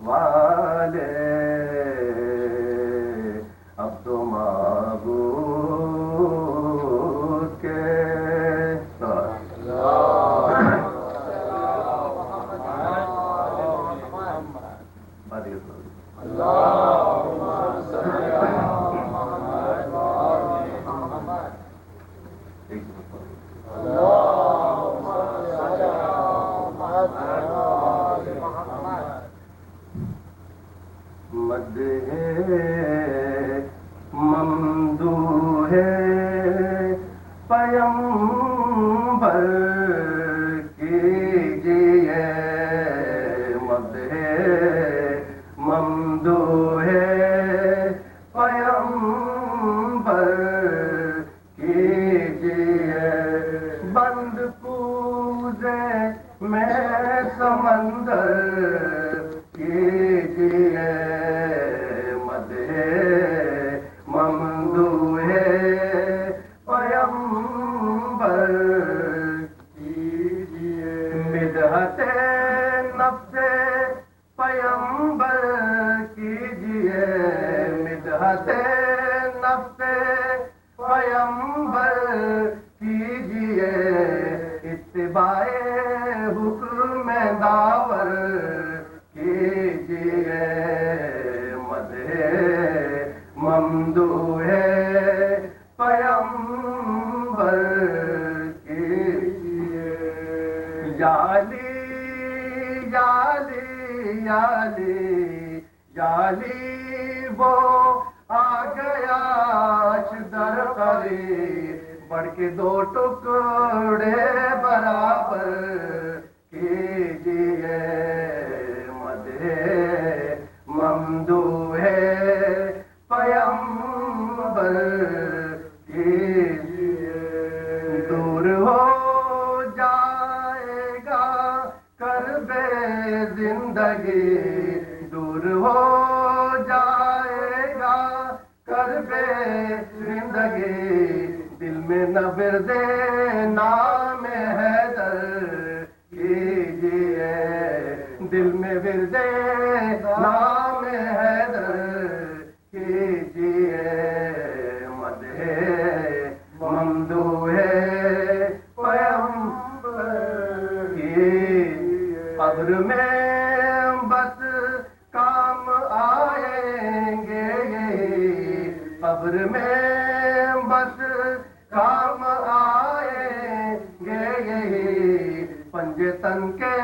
والے اب تو معبود کے ممدوح پیمبر کیجئے مدح ممدوح پیمبر کیجئے بند کوزے میں سمندر کیجئے ممدوح پیمبر کیجئے مدحت نفس پیمبر کیجئے مدحت نفس پیمبر کیجئے اتباع حکم داور کیجئے مدح ممدوح پیمبر کیجئے یالی یالی یالی یالی وہ آ گیا در قریب بڑھ کے دو ٹکڑے برابر کیجئے مدح ممدوح پیمبر کیجئے دور ہو جائے گا کرب زندگی دور ہو جائے گا کرب زندگی دل میں نہ ورد نام حیدر کیجئے دل میں ورد نام حیدر کیجئے مدح ممدوح پیمبر کیجئے قبر میں بس کام آئیں گے قبر میں بس کام آئیں گے پنجے تن کے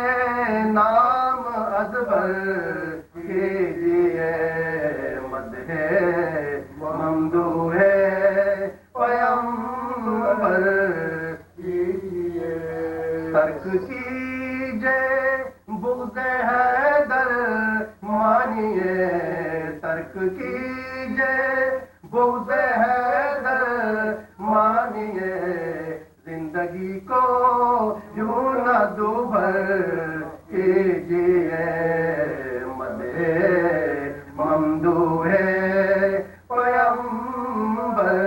نام ازبر کیجئے مدح ممدوح پیمبر کیجئے ترک کیجئے بغض حیدر مانیے ترک کیجئے بغض حیدر مانیے زندگی کو یوں نہ دوبھر کیجئے مدح ممدوح پیمبر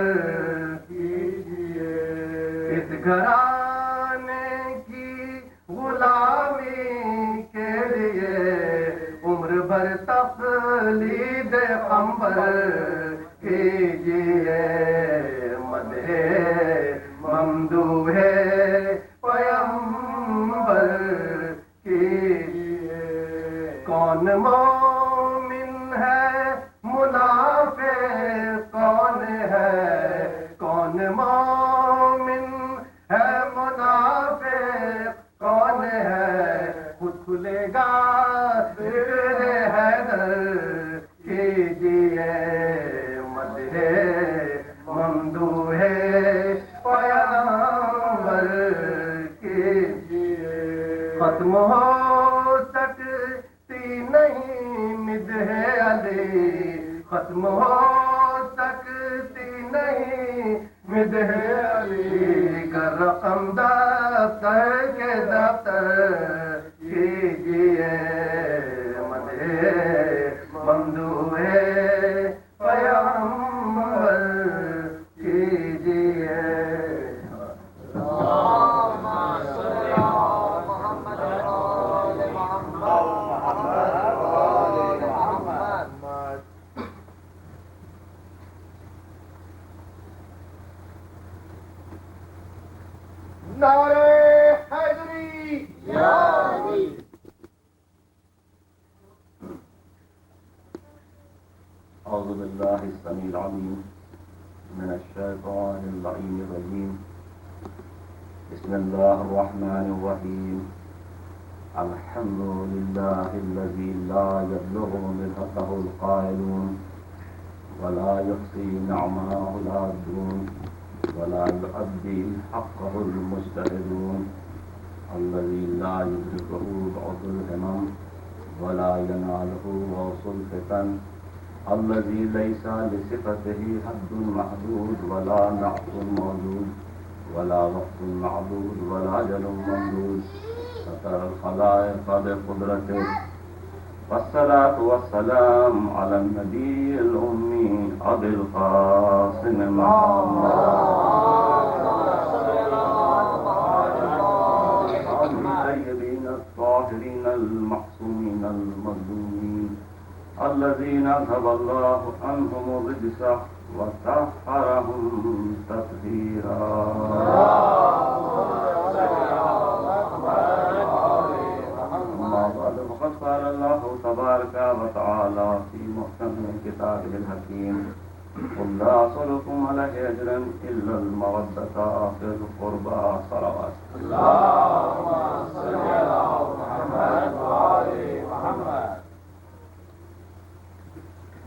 کیجئے اس گھرانے کی غلامی کے لیے عمر بھر تقلید قمبر کیجئے مدح ممدوح پیمبر کیجئے کون مومن ہے منافق کون ہے کون مومن ہے منافق کون ہے خود کھلے گا ذکر حیدر کیجئے مدح ممدوح پیمبر کیجئے ختم ہو سکتی نہیں مدح علی ختم ہو سکتی نہیں مدح علی کا رقم دفتر کے دفتر کیجئے مدح ممدوح پیمبر کیجئے Ya Ali. أعوذ بالله السميع العليم من الشيطان اللعين الرجيم. بسم الله الرحمن الرحيم. الحمد لله الذي لا يبلغ ملحقه القائلون ولا يحصي نعماه العابدون ولا يؤدي حقه المجتهدون. الذي لا يدركه بعض الهمم ولا يناله غوص الفتن. الذي ليس لصفته حد محدود ولا نعت موجود ولا وقت معدود ولا أجل ممدود. ستر الخلائق بقدرته. والصلاة والسلام على النبي الأمي أبي القاسم محمد الطيبين الطاهرين المحسومين المظلومين الذين أذهب الله عنهم الرجس وطهرهم تطهيرا. أما بعد فقد قال الله تبارك وتعالى في محكم كتابه الحكيم قل لا أسألكم عليه أجرا إلا المودة في القربى صلوات. اللهم صل على محمد وآل محمد.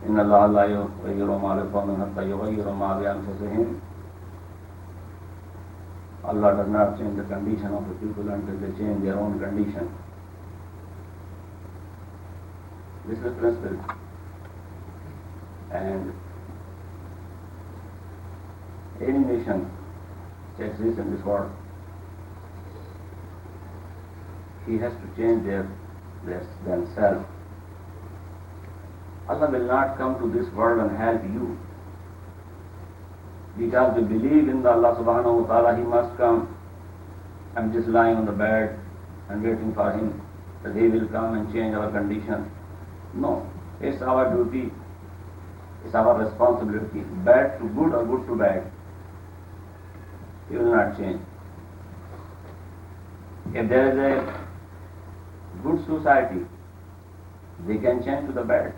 إن الله لا يغير ما بقوم حتى يغيروا ما بأنفسهم. Allah does not change the condition of the people until they change their own condition. This is the principle. And any nation which exists in this world, he has to change themselves. Allah will not come to this world and help you. Because we believe in the Allah subhanahu wa ta'ala, He must come. I'm just lying on the bed and waiting for Him, that He will come and change our condition. No, it's our duty, it's our responsibility. Bad to good or good to bad. He will not change. If there is a good society, they can change to the bad.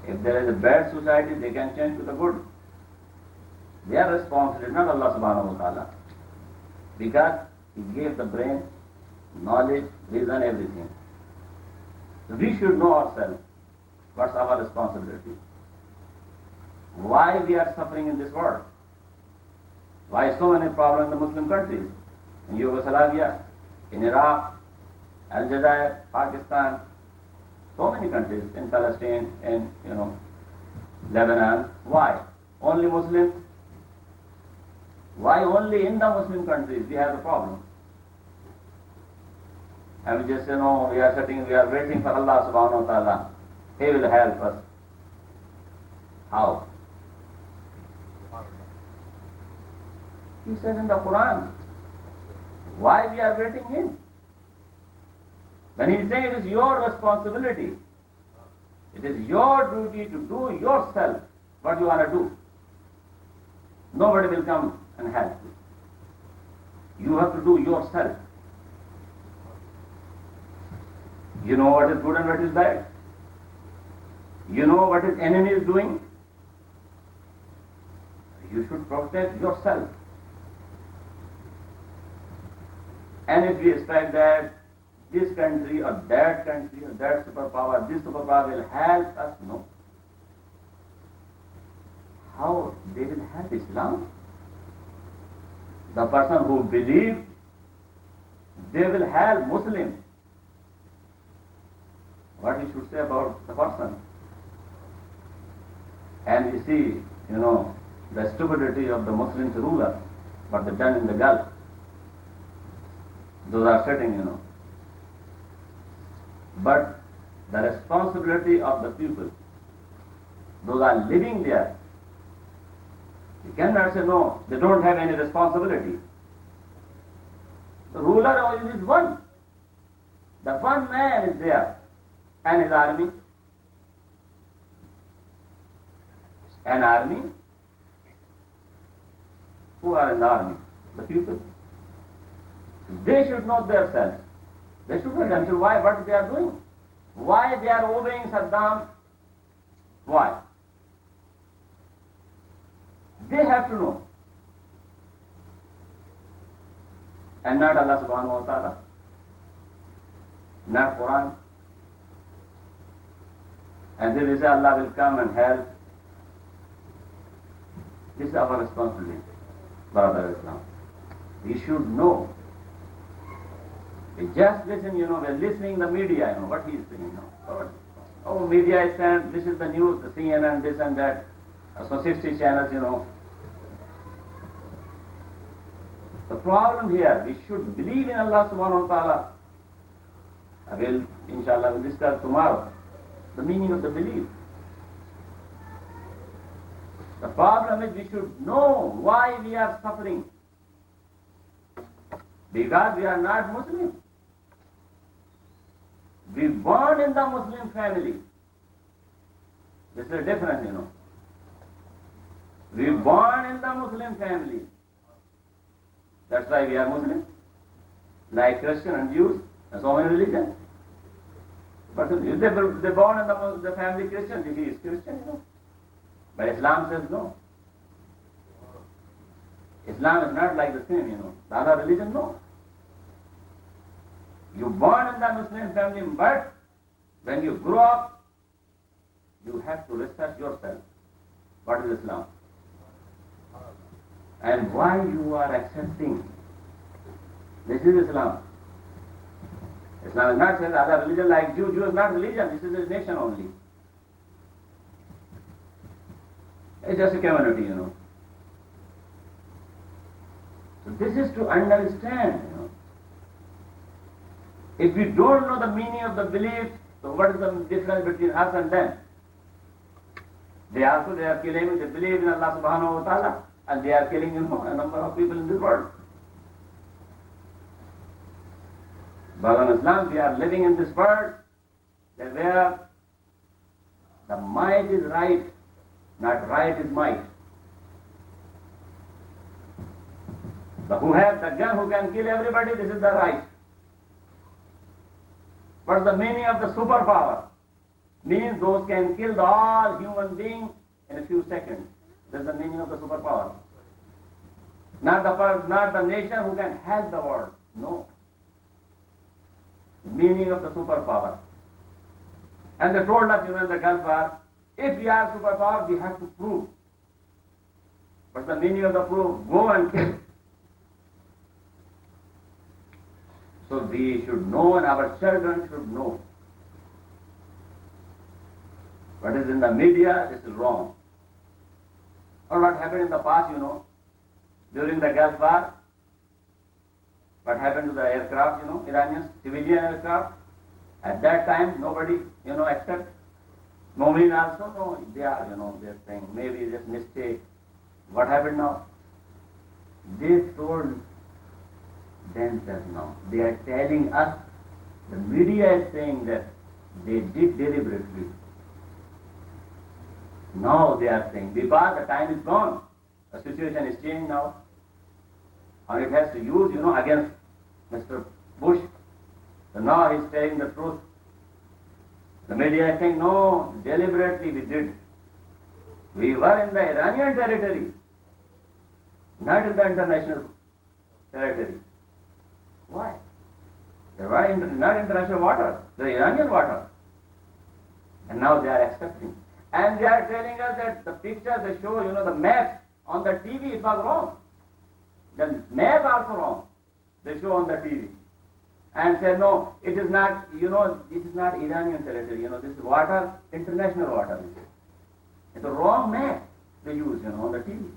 If there is a bad society, they can change to the good. They are responsible, not Allah subhanahu wa ta'ala. Because He gave the brain, knowledge, reason, everything. So we should know ourselves. What's our responsibility? Why we are suffering in this world? Why so many problems in the Muslim countries? In Yugoslavia, in Iraq, Algeria, Pakistan, so many countries, in Palestine, in Lebanon. Why? Only Muslims? Why only in the Muslim countries we have the problem? And we just say, no, we are waiting for Allah subhanahu wa ta'ala. He will help us. How? He says in the Quran. Why we are waiting Him? When He is saying it is your responsibility, it is your duty to do yourself what you want to do. Nobody will come and help you. You have to do yourself. You know what is good and what is bad. You know what His enemy is doing. You should protect yourself. And if we expect that this country or that superpower, this superpower will help us, no. How they will help Islam? The person who believes, they will help Muslims. What he should say about the person? And you see, the stupidity of the Muslims rulers, what they've done in the Gulf. Those are sitting, But the responsibility of the people, those are living there, you cannot say no, they don't have any responsibility. The ruler is one. The one man is there and his army. An army? Who are in the army? The people. They should know themselves. They should know themselves what they are doing. Why they are obeying Saddam? Why? They have to know. And not Allah subhanahu wa ta'ala. Not Quran. And then they say Allah will come and help. This is our responsibility, brother Islam. We should know. We just listen, we're listening the media, what he is saying, Oh, media is saying, this is the news, the CNN, this and that. So 60 channels, The problem here, we should believe in Allah subhanahu wa ta'ala. I will, inshallah, we'll discuss tomorrow the meaning of the belief. The problem is we should know why we are suffering. Because we are not Muslim. We born in the Muslim family. This is a difference, We born in the Muslim family. That's why we are Muslim. Like Christian and Jews and so many religions. But if they born in the family Christian, he is Christian, But Islam says no. Islam is not like the same, The other religion, no. You born in the Muslim family, but when you grow up, you have to research yourself. What is Islam? And why you are accepting. This is Islam. Islam is not saying other religion like Jew. Jew is not religion. This is a nation only. It's just a community, So this is to understand, If we don't know the meaning of the belief, so what is the difference between us and them? They are killing, they believe in Allah subhanahu wa ta'ala, and they are killing, a number of people in this world. But in Islam, we are living in this world where the might is right, not right is might. So who have the gun, who can kill everybody, this is the right. What's the meaning of the superpower? Means those can kill all human beings in a few seconds. That's the meaning of the superpower. Not the nation who can help the world. No. Meaning of the superpower. And they told us, in the Gulf War, if we are superpower, we have to prove. What's the meaning of the proof? Go and kill. So we should know, and our children should know. What is in the media, this is wrong. Or what happened in the past, during the Gulf War, what happened to the aircraft, Iranians, civilian aircraft. At that time, nobody, except Momin also, no, they are, they're saying, maybe this mistake. What happened now? They told themselves now. They are telling us, the media is saying that they did deliberately. Now they are saying, because the time is gone, the situation is changing now, and it has to use, against Mr. Bush. So now he's telling the truth. The media is saying, no, deliberately we did. We were in the Iranian territory, not in the international territory. Why? They were not international water, the Iranian water. And now they are accepting. And they are telling us that the pictures they show, the map on the TV, it was wrong. The map also wrong. They show on the TV. And say, no, it is not, it is not Iranian territory, this is water, international water. It's a wrong map they use, on the TV.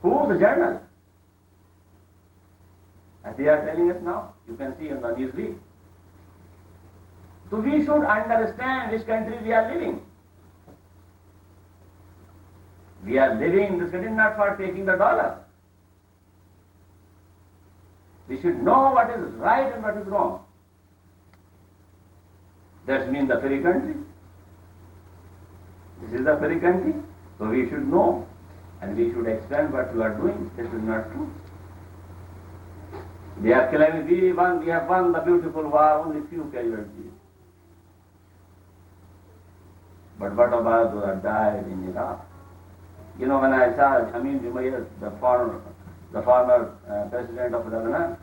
Who? The journal. As they are telling us now, you can see on the news read. So we should understand which country we are living. We are living in this country not for taking the dollar. We should know what is right and what is wrong. That means the free country. This is the free country, so we should know and we should explain what you are doing. This is not true. They are claiming we have won the beautiful war, only few casualties. But what about those that died in Iraq? You know, when I saw Amin Jumayyad, the former president of Lebanon,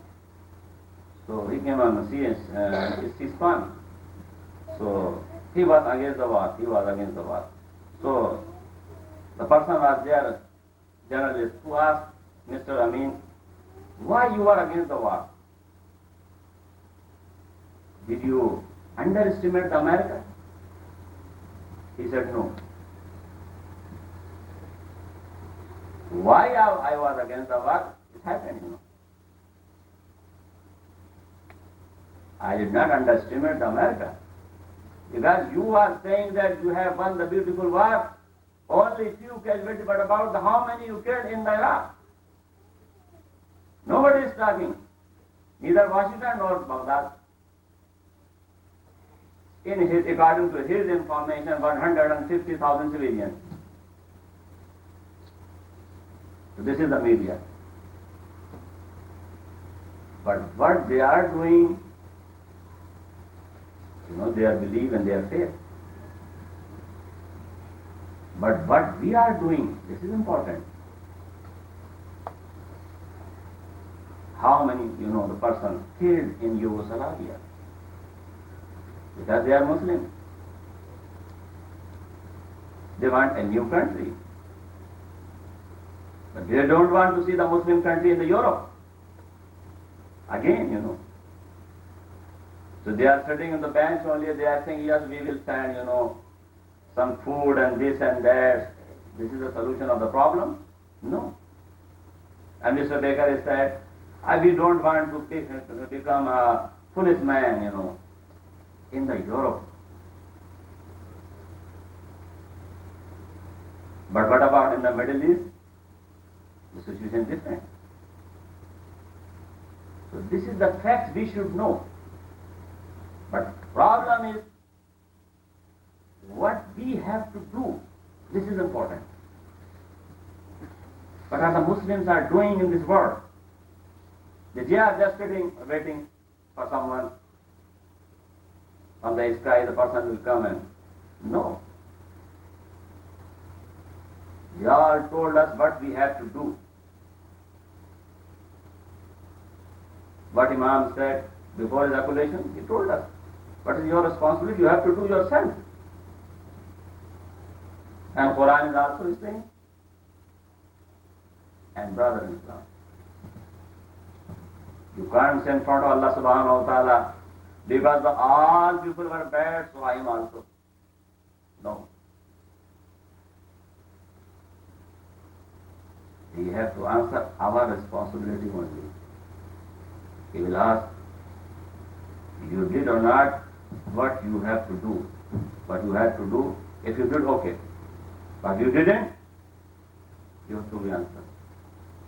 so he came on C-SPAN. So he was against the war. So the person was there, journalist, who asked Mr. Amin, why you are against the war? Did you underestimate America? He said no. Why I was against the war? It happened, you know. I did not underestimate America. Because you are saying that you have won the beautiful war, only few casualties, but about how many you killed in Iraq? Nobody is talking, neither Washington nor Baghdad. According to his information, 150,000 civilians. So this is the media. But what they are doing, you know, they are belief and they are faith. But what we are doing, this is important. How many, you know, the person killed in Yugoslavia? Because they are Muslim. They want a new country. But they don't want to see the Muslim country in the Europe. Again, you know. So they are sitting on the bench only, they are saying, yes, we will send, you know, some food and this and that. This is the solution of the problem? No. And Mr. Baker has said, we don't want to become a policeman, you know, in the Europe. But what about in the Middle East? The situation is different. So this is the fact we should know. But problem is what we have to do. This is important. What are the Muslims are doing in this world? They are just sitting, waiting for someone from the sky, the person will come and no. They all told us what we have to do. What Imam said before his appellation, he told us, what is your responsibility? You have to do yourself. And Quran is also saying, and brother in Islam, you can't say in front of Allah subhanahu wa ta'ala, because all people were bad, so I am also. No. We have to answer our responsibility only. He will ask, you did or not what you have to do. What you have to do, if you did, okay. But you didn't, you have to be answered.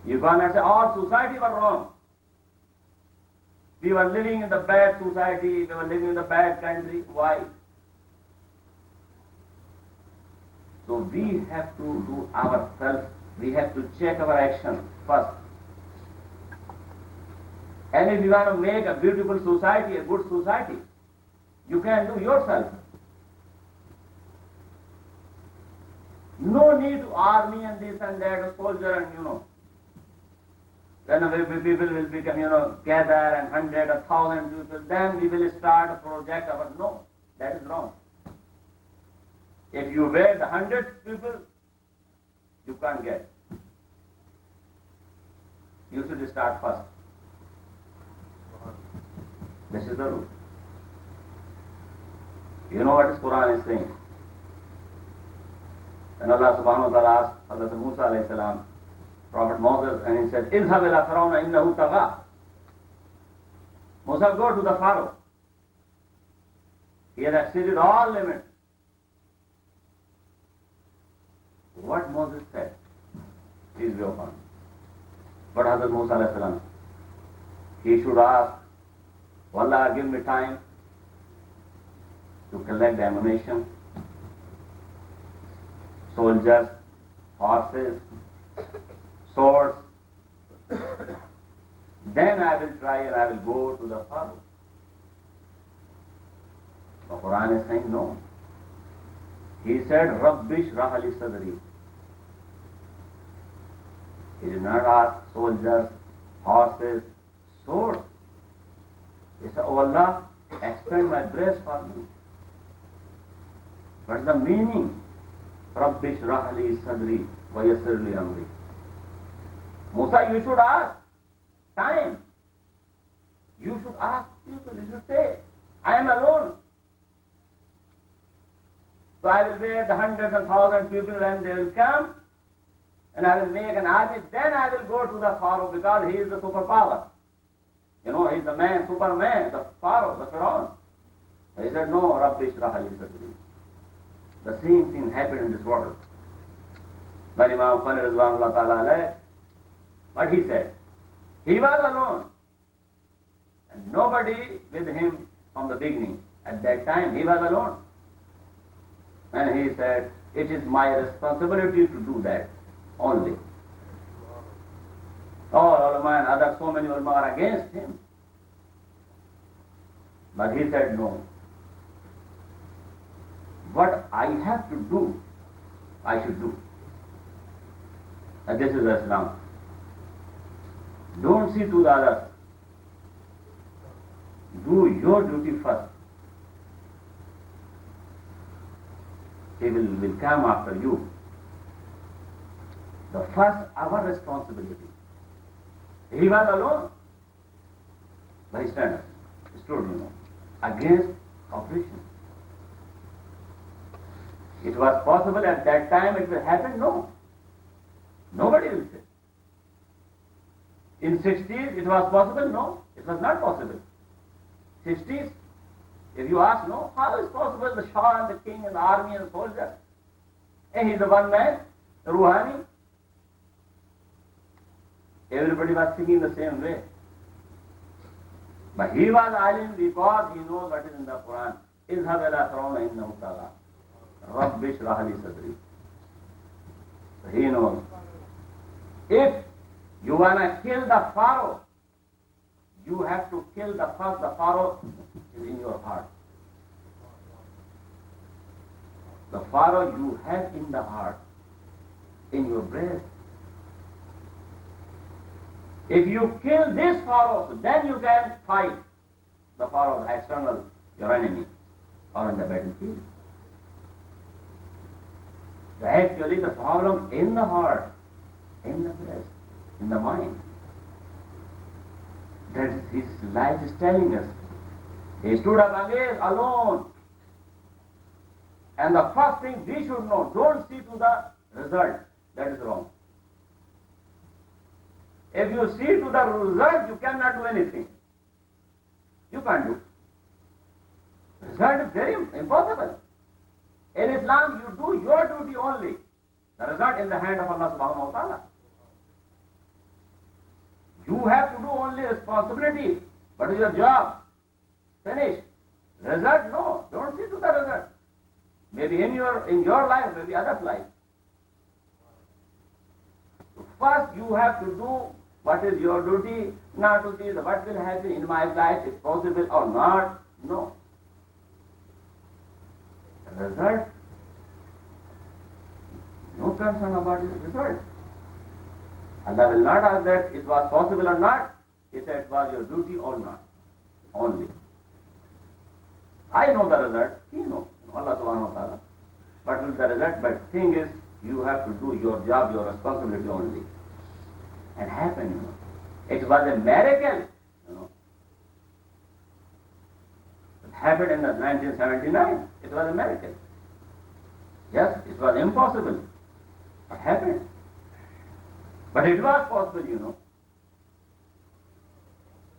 You cannot say, all society were wrong. We were living in the bad society, we were living in the bad country. Why? So we have to do ourselves, we have to check our actions first. And if you want to make a beautiful society, a good society, you can do yourself. No need to army and this and that, a soldier and you know. Then people will become, you know, gather and 100 or 1,000 people, then we will start a project. No, that is wrong. If you wait 100 people, you can't get. You should start first. This is the rule. You know what is Quran is saying? And Allah subhanahu wa ta'ala asked Hazrat Musa alayhi salam, Prophet Moses, and he said, "Izhab ila Fir'auna innahu tagha." Musa, go to the Pharaoh. He has exceeded all limits. What Moses said, peace be upon him. But Hazrat Musa alayhi salam, he should ask, Allah, give me time to collect the ammunition, soldiers, horses, swords. Then I will try and I will go to the Pharaoh. The Quran is saying no. He said, Rabbi shrah li sadri. He did not ask soldiers, horses, swords. He said, oh Allah, expand my breast for me. What's the meaning? Rabbi shrah li sadri wa yassir li amri. Musa, you should ask time. You should ask people. You should say, I am alone. So I will wait the hundreds and thousands of people and they will come and I will make an army. Then I will go to the Pharaoh because he is the superpower. You know, he is the man, Superman, the Pharaoh, the Pharaoh. He said, no, Rabbi shrah li sadri. The same thing happened in this world. When Imam Khan Rizwanullah Ta'ala alayh, what he said? He was alone. And nobody with him from the beginning. At that time, he was alone. And he said, it is my responsibility to do that only. All ulama and other so many ulama are against him. But he said, no. What I have to do, I should do. And this is Islam. Don't see to the others. Do your duty first. He will come after you. The first, our responsibility. He was alone. Bystanders stood, against oppression. It was possible at that time it will happen? No. Nobody will say. In 60s it was possible? No. It was not possible. 60s, if you ask, no, how is possible the Shah and the king and the army and the soldiers? And he's the one man, the Ruhani. Everybody was singing the same way. But he was alim because he knows what is in the Quran. اذهب إلى فرعون إنه طغى رب اشرح لي صدري. He knows. If you want to kill the Pharaoh, you have to kill the Pharaoh is in your heart. The Pharaoh you have in the heart, in your breast. If you kill this Pharaoh, then you can fight the Pharaoh, the external, your enemy, or on the battlefield. So actually the problem in the heart, in the breast, in the mind. That his life is telling us. He stood up again alone. And the first thing we should know, don't see to the result. That is wrong. If you see to the result, you cannot do anything. You can't do. Result is very impossible. In Islam, you do your duty only. The result in the hand of Allah subhanahu wa ta'ala. You have to do only responsibility. What is your job? Finish. Result, no. Don't see to the result. Maybe in your life, maybe others' life. First, you have to do what is your duty, not to see what will happen in my life, is possible or not. No. The result, no concern about the result. Allah will not ask that it was possible or not. He said it was your duty or not. Only. I know the result. He knows. Allah subhanahu wa ta'ala. What will the result? But thing is, you have to do your job, your responsibility only. And happen, It was a miracle, It happened in 1979. It was a miracle. Yes, it was impossible. It happened. But it was possible,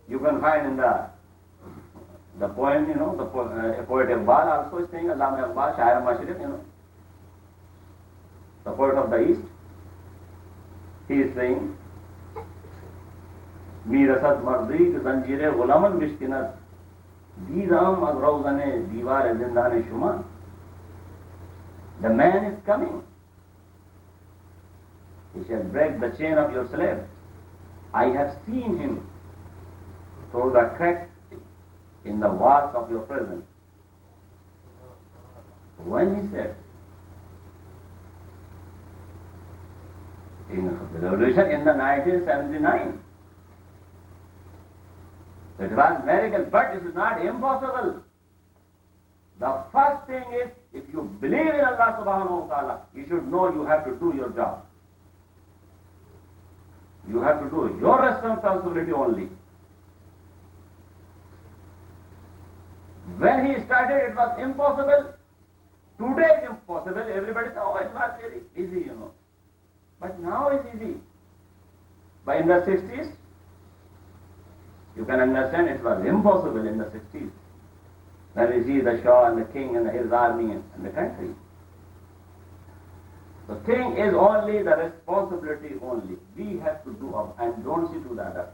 You can find in the The poem, a poet Iqbal also is saying, Allama Iqbal, Shair Mashriq, the poet of the East, he is saying, Mi rasad mardik zanjire gulaman bishkinat, Didam az rawzane diwar zindane shuma. The man is coming. He shall break the chain of your slave. I have seen him through the crack in the walls of your prison. When he said, in the revolution in the 1979, it was miracle, but it is not impossible. The first thing is, if you believe in Allah subhanahu wa ta'ala, you should know you have to do your job. You have to do your responsibility only. When he started, it was impossible. Today it's impossible. Everybody says, oh, it's not very easy, But now it's easy. But in the 60s, you can understand it was impossible in the 60s. When we see the Shah and the king and his army and the country. The thing is only the responsibility only. We have to do our, and don't see to the other.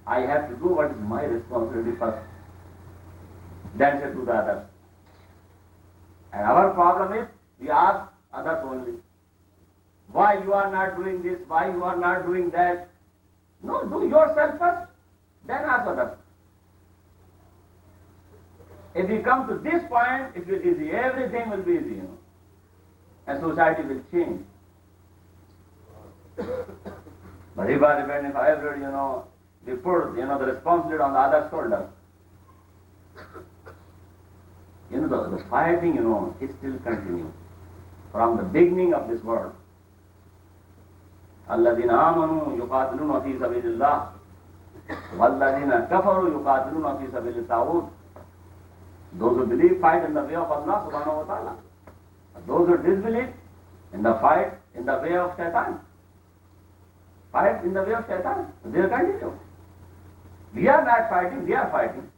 I have to do what is my responsibility first. Then say to the others. And our problem is, we ask others only. Why you are not doing this? Why you are not doing that? No, do yourself first. Then ask others. If we come to this point, it will be easy. Everything will be easy, And society will change. But if everybody, we put, the responsibility on the other shoulders. The fighting, is still continuing. From the beginning of this world. الَّذِينَ آمَنُوا يُقَاتِلُونَ فِي سَبِيلِ اللَّهِ وَالَّذِينَ كَفَرُوا يُقَاتِلُونَ فِي سَبِيلِ الطَّاغُوتِ. Those who believe fight in the way of Allah subhanahu wa ta'ala. Those who disbelieve in the fight in the way of shaitan. Fight in the way of shaitan. They will continue. We are not fighting, they are fighting.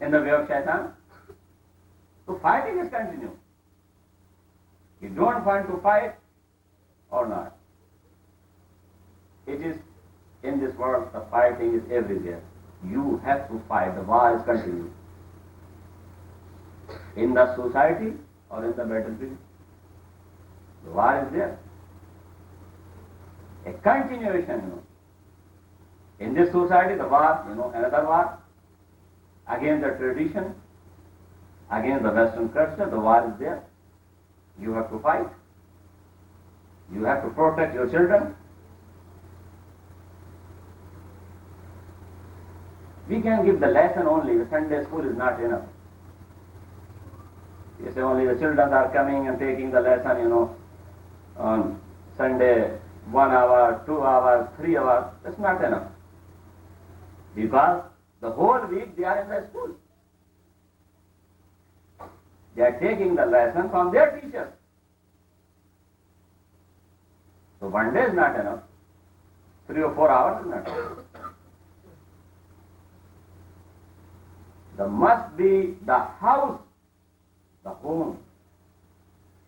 In the way of shaitan. So fighting is continuing. You don't want to fight or not. It is in this world, the fighting is everywhere. You have to fight. The war is continuing. In the society or in the battlefield, the war is there. A continuation, In this society, the war, another war against the tradition, against the Western culture, the war is there. You have to fight. You have to protect your children. We can give the lesson only. The Sunday school is not enough. You say only the children are coming and taking the lesson, on Sunday, 1 hour, 2 hours, 3 hours. That's not enough. Because the whole week they are in the school. They are taking the lesson from their teachers. So 1 day is not enough. 3 or 4 hours is not enough. There must be the house, the home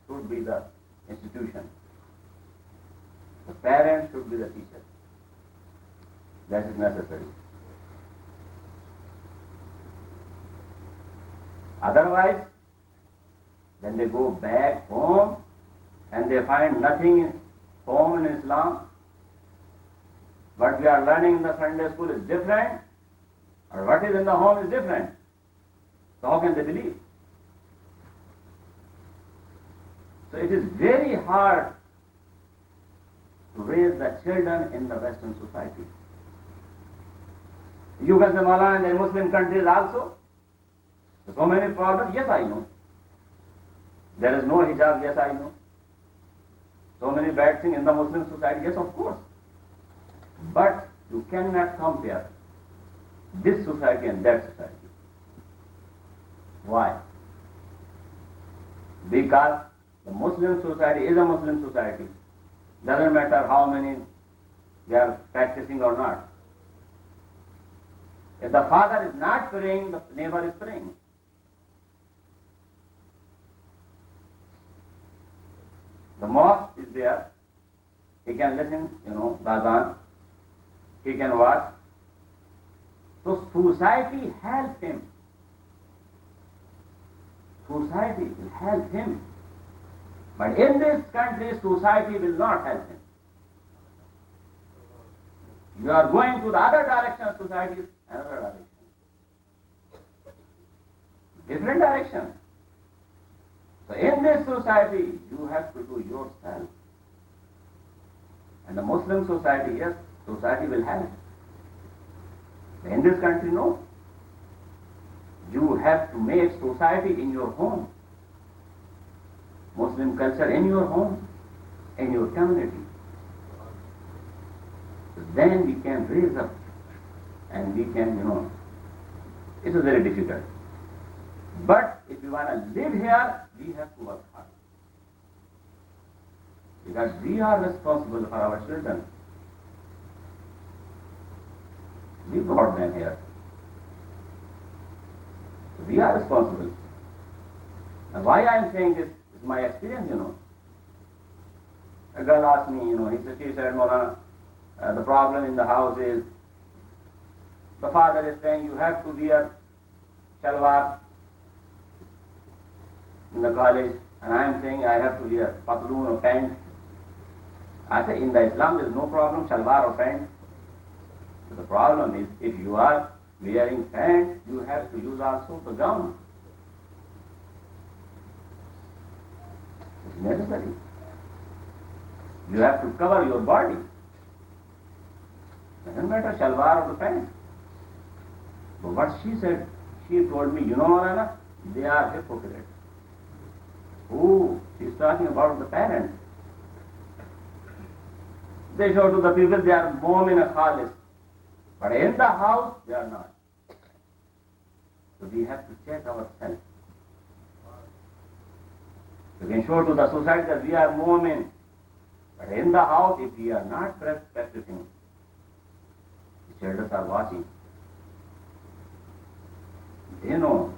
should be the institution. The parents should be the teachers. That is necessary. Otherwise, when they go back home and they find nothing in home in Islam, what we are learning in the Sunday school is different, or what is in the home is different. So how can they believe? So it is very hard to raise the children in the Western society. You can say, Molana, in Muslim countries also, so many problems, yes I know. There is no hijab, yes I know. So many bad things in the Muslim society, yes of course. But you cannot compare this society and that society. Why? Because the Muslim society is a Muslim society. Doesn't matter how many they are practicing or not. If the father is not praying, the neighbor is praying. The mosque is there. He can listen, the adhan. He can watch. So society helps him. Society will help him. But in this country, society will not help him. You are going to the other direction, society is another direction. Different direction. So in this society, you have to do yourself. And the Muslim society, yes, society will help. But in this country, no. You have to make society in your home. Muslim culture in your home, in your community. Then we can raise up and we can, it is very difficult. But if we want to live here, we have to work hard. Because we are responsible for our children. We brought them here. So we are responsible. And why I am saying this is my experience, A girl asked me, she said, Molana, the problem in the house is the father is saying you have to wear shalwar in the college, and I am saying I have to wear patloon or pant. I say in the Islam there is no problem, shalwar or pant. So the problem is if you are wearing pant, you have to use also the gown. It's necessary. You have to cover your body. Doesn't matter shalwar or the pant. But what she said, she told me, Molana, they are hypocrites. Oh, she's talking about the parents. They show to the people they are mu'min khalis. But in the house, they are not. So we have to check ourselves. We can show to the society that we are mu'min. But in the house, if we are not practicing, the children are watching. They know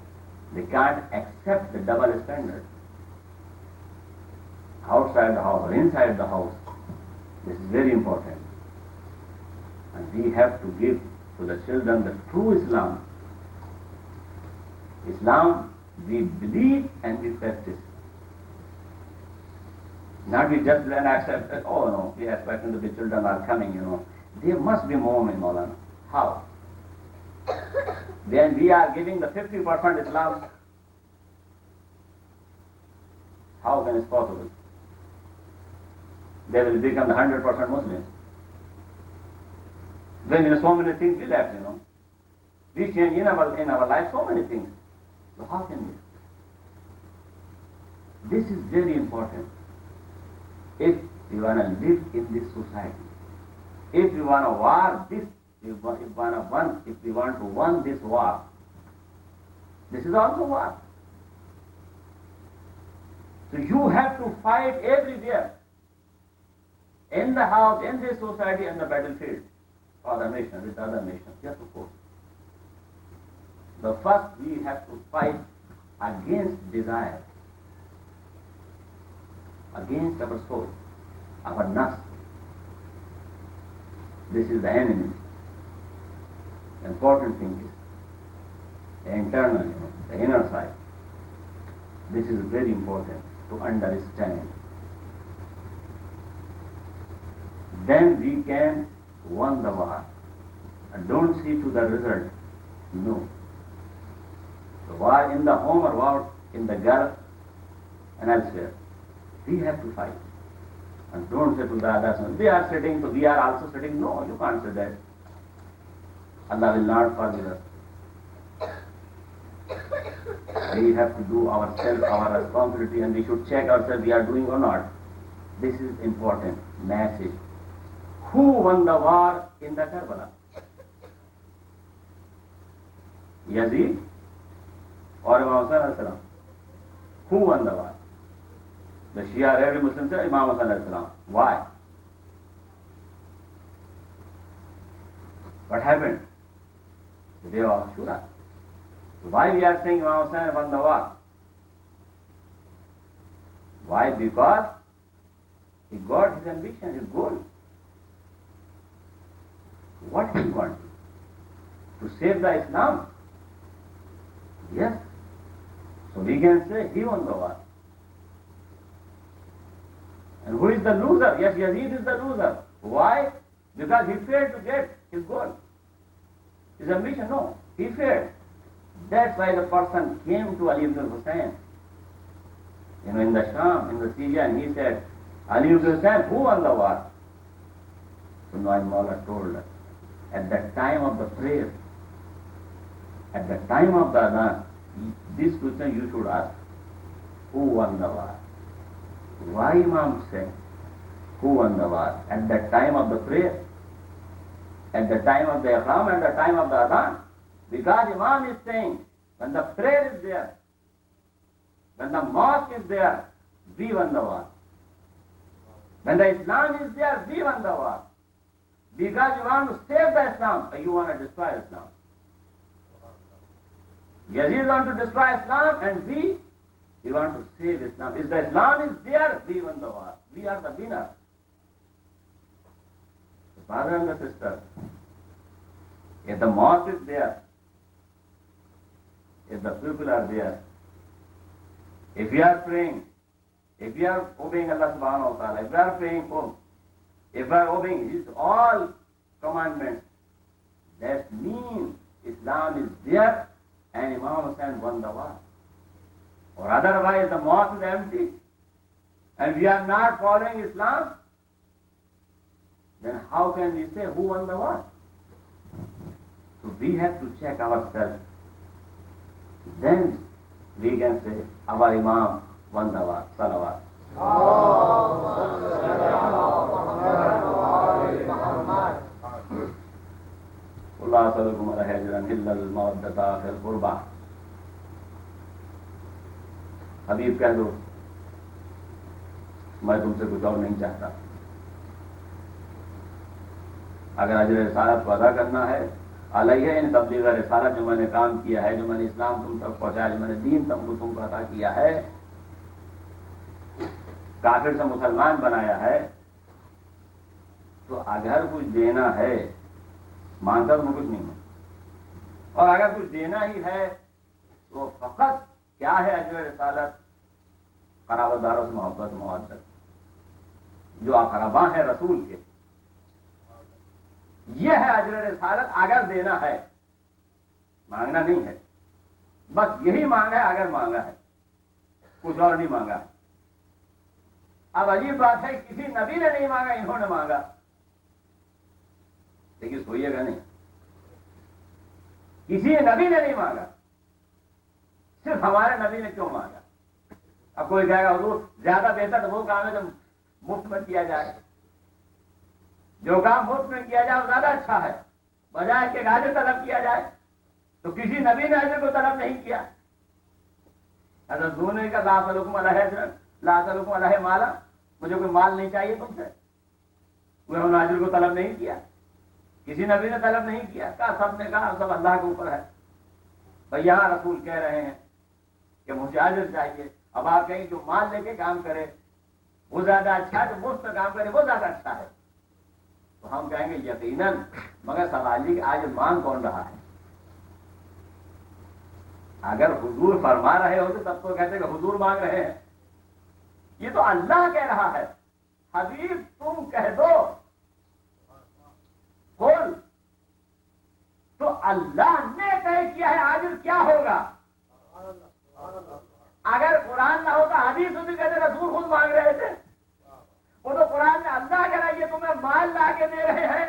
they can't accept the double standard. Outside the house or inside the house. This is very important. And we have to give to the children the true Islam. Islam, we believe and we practice. Not we just then accept that, oh no, we expect that the children are coming, They must be mu'min, Molana. How? Then we are giving the 50% Islam. How can it possible? They will become the 100% Muslims. Then so many things we left, We change in our life so many things. So how can we? This is very important. If we want to live in this society, if we want to war this, if we want to win this war, this is also war. So you have to fight everywhere. In the house, in this society, in the battlefield, for the nation, with other nations, you have to fight. The first we have to fight against desire, against our soul, our nafs. This is the enemy. The important thing is the internal, the inner side. This is very important to understand. Then we can win the war. And don't see to the result. No. The war in the home or war in the Gulf and elsewhere. We have to fight. And don't say to the others, they are sitting, so we are also sitting. No, you can't say that. Allah will not forgive us. We have to do ourselves, our responsibility, and we should check ourselves we are doing or not. This is important message. Who won the war in the Karbala? Yazid or Imam Hussain? Who won the war? The Shia, every Muslim said Imam Hussain. Why? What happened? the day of Ashura. Why we are saying Imam Hussain won the war? Why? Because he got his ambition, his goal. What he wanted? To save the Islam. Yes. So we can say he won the war. And who is the loser? Yes, Yazid is the loser. Why? Because he failed to get his goal. His ambition, no. He failed. That's why the person came to Ali ibn Hussein, in the Sham, in the Syria, and he said, Ali ibn Hussein, who won the war? So Noaim Maula told us, at the time of the prayer, at the time of the adhan, this question you should ask, who won the war? Why Imam said, who won the war? At the time of the prayer, at the time of the Iqam, at the time of the adhan. Because Imam is saying, when the prayer is there, when the mosque is there, we won the war. When the Islam is there, we won the war. Because you want to save the Islam, or you want to destroy Islam. Yazid want to destroy Islam, and we want to save Islam. If the Islam is there, we won the war. We are the winner. So brother and the sister, if the mosque is there, if the people are there, if we are praying, if we are obeying Allah subhanahu wa ta'ala, if we are praying for, if we are obeying His all commandments, that means Islam is there and Imam Hussain won the war. Or otherwise the mosque is empty and we are not following Islam, then how can we say who won the war? So we have to check ourselves. Then we can say our Imam won the war. Salawat. Allah salakum ala hajran illa al-mawaddata fil qurba. حبیب کہہ دو میں تم سے کچھ اور نہیں چاہتا. اگر اجر رسالت کو ادا کرنا ہے علیہ ان تبلیغ رسالت جو میں نے کام کیا ہے, جو میں نے اسلام تم تک پہنچایا, جو میں نے دین تم کو عطا کیا ہے, کافر سے مسلمان بنایا ہے, تو اگر کچھ دینا ہے مانگتا تو میں کچھ نہیں ہوں, اور اگر کچھ دینا ہی ہے تو فقط کیا ہے اجر رسالت؟ قرابت داروں سے محبت مودت, جو اقرباء ہیں رسول کے, یہ ہے اجر رسالت. اگر دینا ہے, مانگنا نہیں ہے, بس یہی مانگا ہے اگر مانگا ہے, کچھ اور نہیں مانگا ہے. اب عجیب بات ہے, کسی نبی نے نہیں مانگا, انہوں نے مانگا. لیکن سوئیے گا نہیں, کسی نبی نے نہیں مانگا, صرف ہمارے نبی نے کیوں مانگا؟ اب کوئی کہے گا حضور زیادہ بہتر تو وہ کام ہے جو مفت میں کیا جائے, جو کام مفت میں کیا جائے وہ زیادہ اچھا ہے, بجائے کہ اجر طلب کیا جائے. تو کسی نبی نے اجر کو طلب نہیں کیا. حضرت نوح نے کہا لا اسألکم علیہ اجرا لا اسألکم علیہ مالا, مجھے کوئی مال نہیں چاہیے تم سے. انہوں نے اجر کو طلب نہیں کیا, کسی نبی نے طلب نہیں کیا. کہا سب نے کہا سب اللہ کے اوپر ہے. بھائی یہاں رسول کہہ رہے ہیں کہ مجھے اجر چاہیے. اب آپ کہیں جو مال لے کے کام کرے وہ زیادہ اچھا ہے, جو مفت میں کام کرے وہ زیادہ اچھا ہے. تو ہم کہیں گے یقیناً, مگر سوال یہ کہ آج مانگ کون رہا ہے؟ اگر حضور فرما رہے ہوتے تب تو کہتے کہ حضور مانگ رہے ہیں. یہ تو اللہ کہہ رہا ہے, حبیب تم کہہ دو قل. تو اللہ نے طے کیا ہے اجر کیا ہوگا. اگر قرآن نہ ہوتا حدیث بھی کہتے رسول خود مانگ رہے تھے. وہ تو قرآن میں اللہ کہہ رہا ہے یہ تمہیں مال لا کے دے رہے ہیں,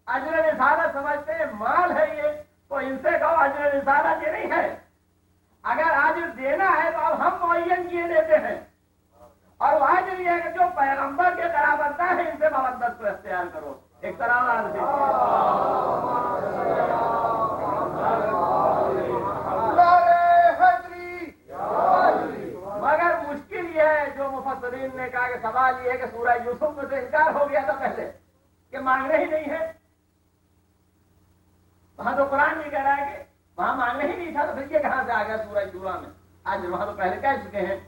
اجر رسالت سمجھتے ہیں مال ہے یہ, تو ان سے کہو اجر رسالت یہ نہیں ہے. اگر اجر دینا ہے تو اب ہم معین کیے دیتے ہیں, اور وہ اجر یہ ہے کہ جو پیغمبر کے قرابت دار ہے ان سے مودت کو اختیار کرو. ایک طرح مگر مشکل یہ ہے, جو مفسرین نے کہا کہ سوال یہ ہے کہ سورہ یوسف میں سے انکار ہو گیا تھا پہلے کہ مانگنے ہی نہیں ہے. وہاں تو قرآن آ گیا سورہ شورا میں. آج وہاں تو پہلے کہہ چکے ہیں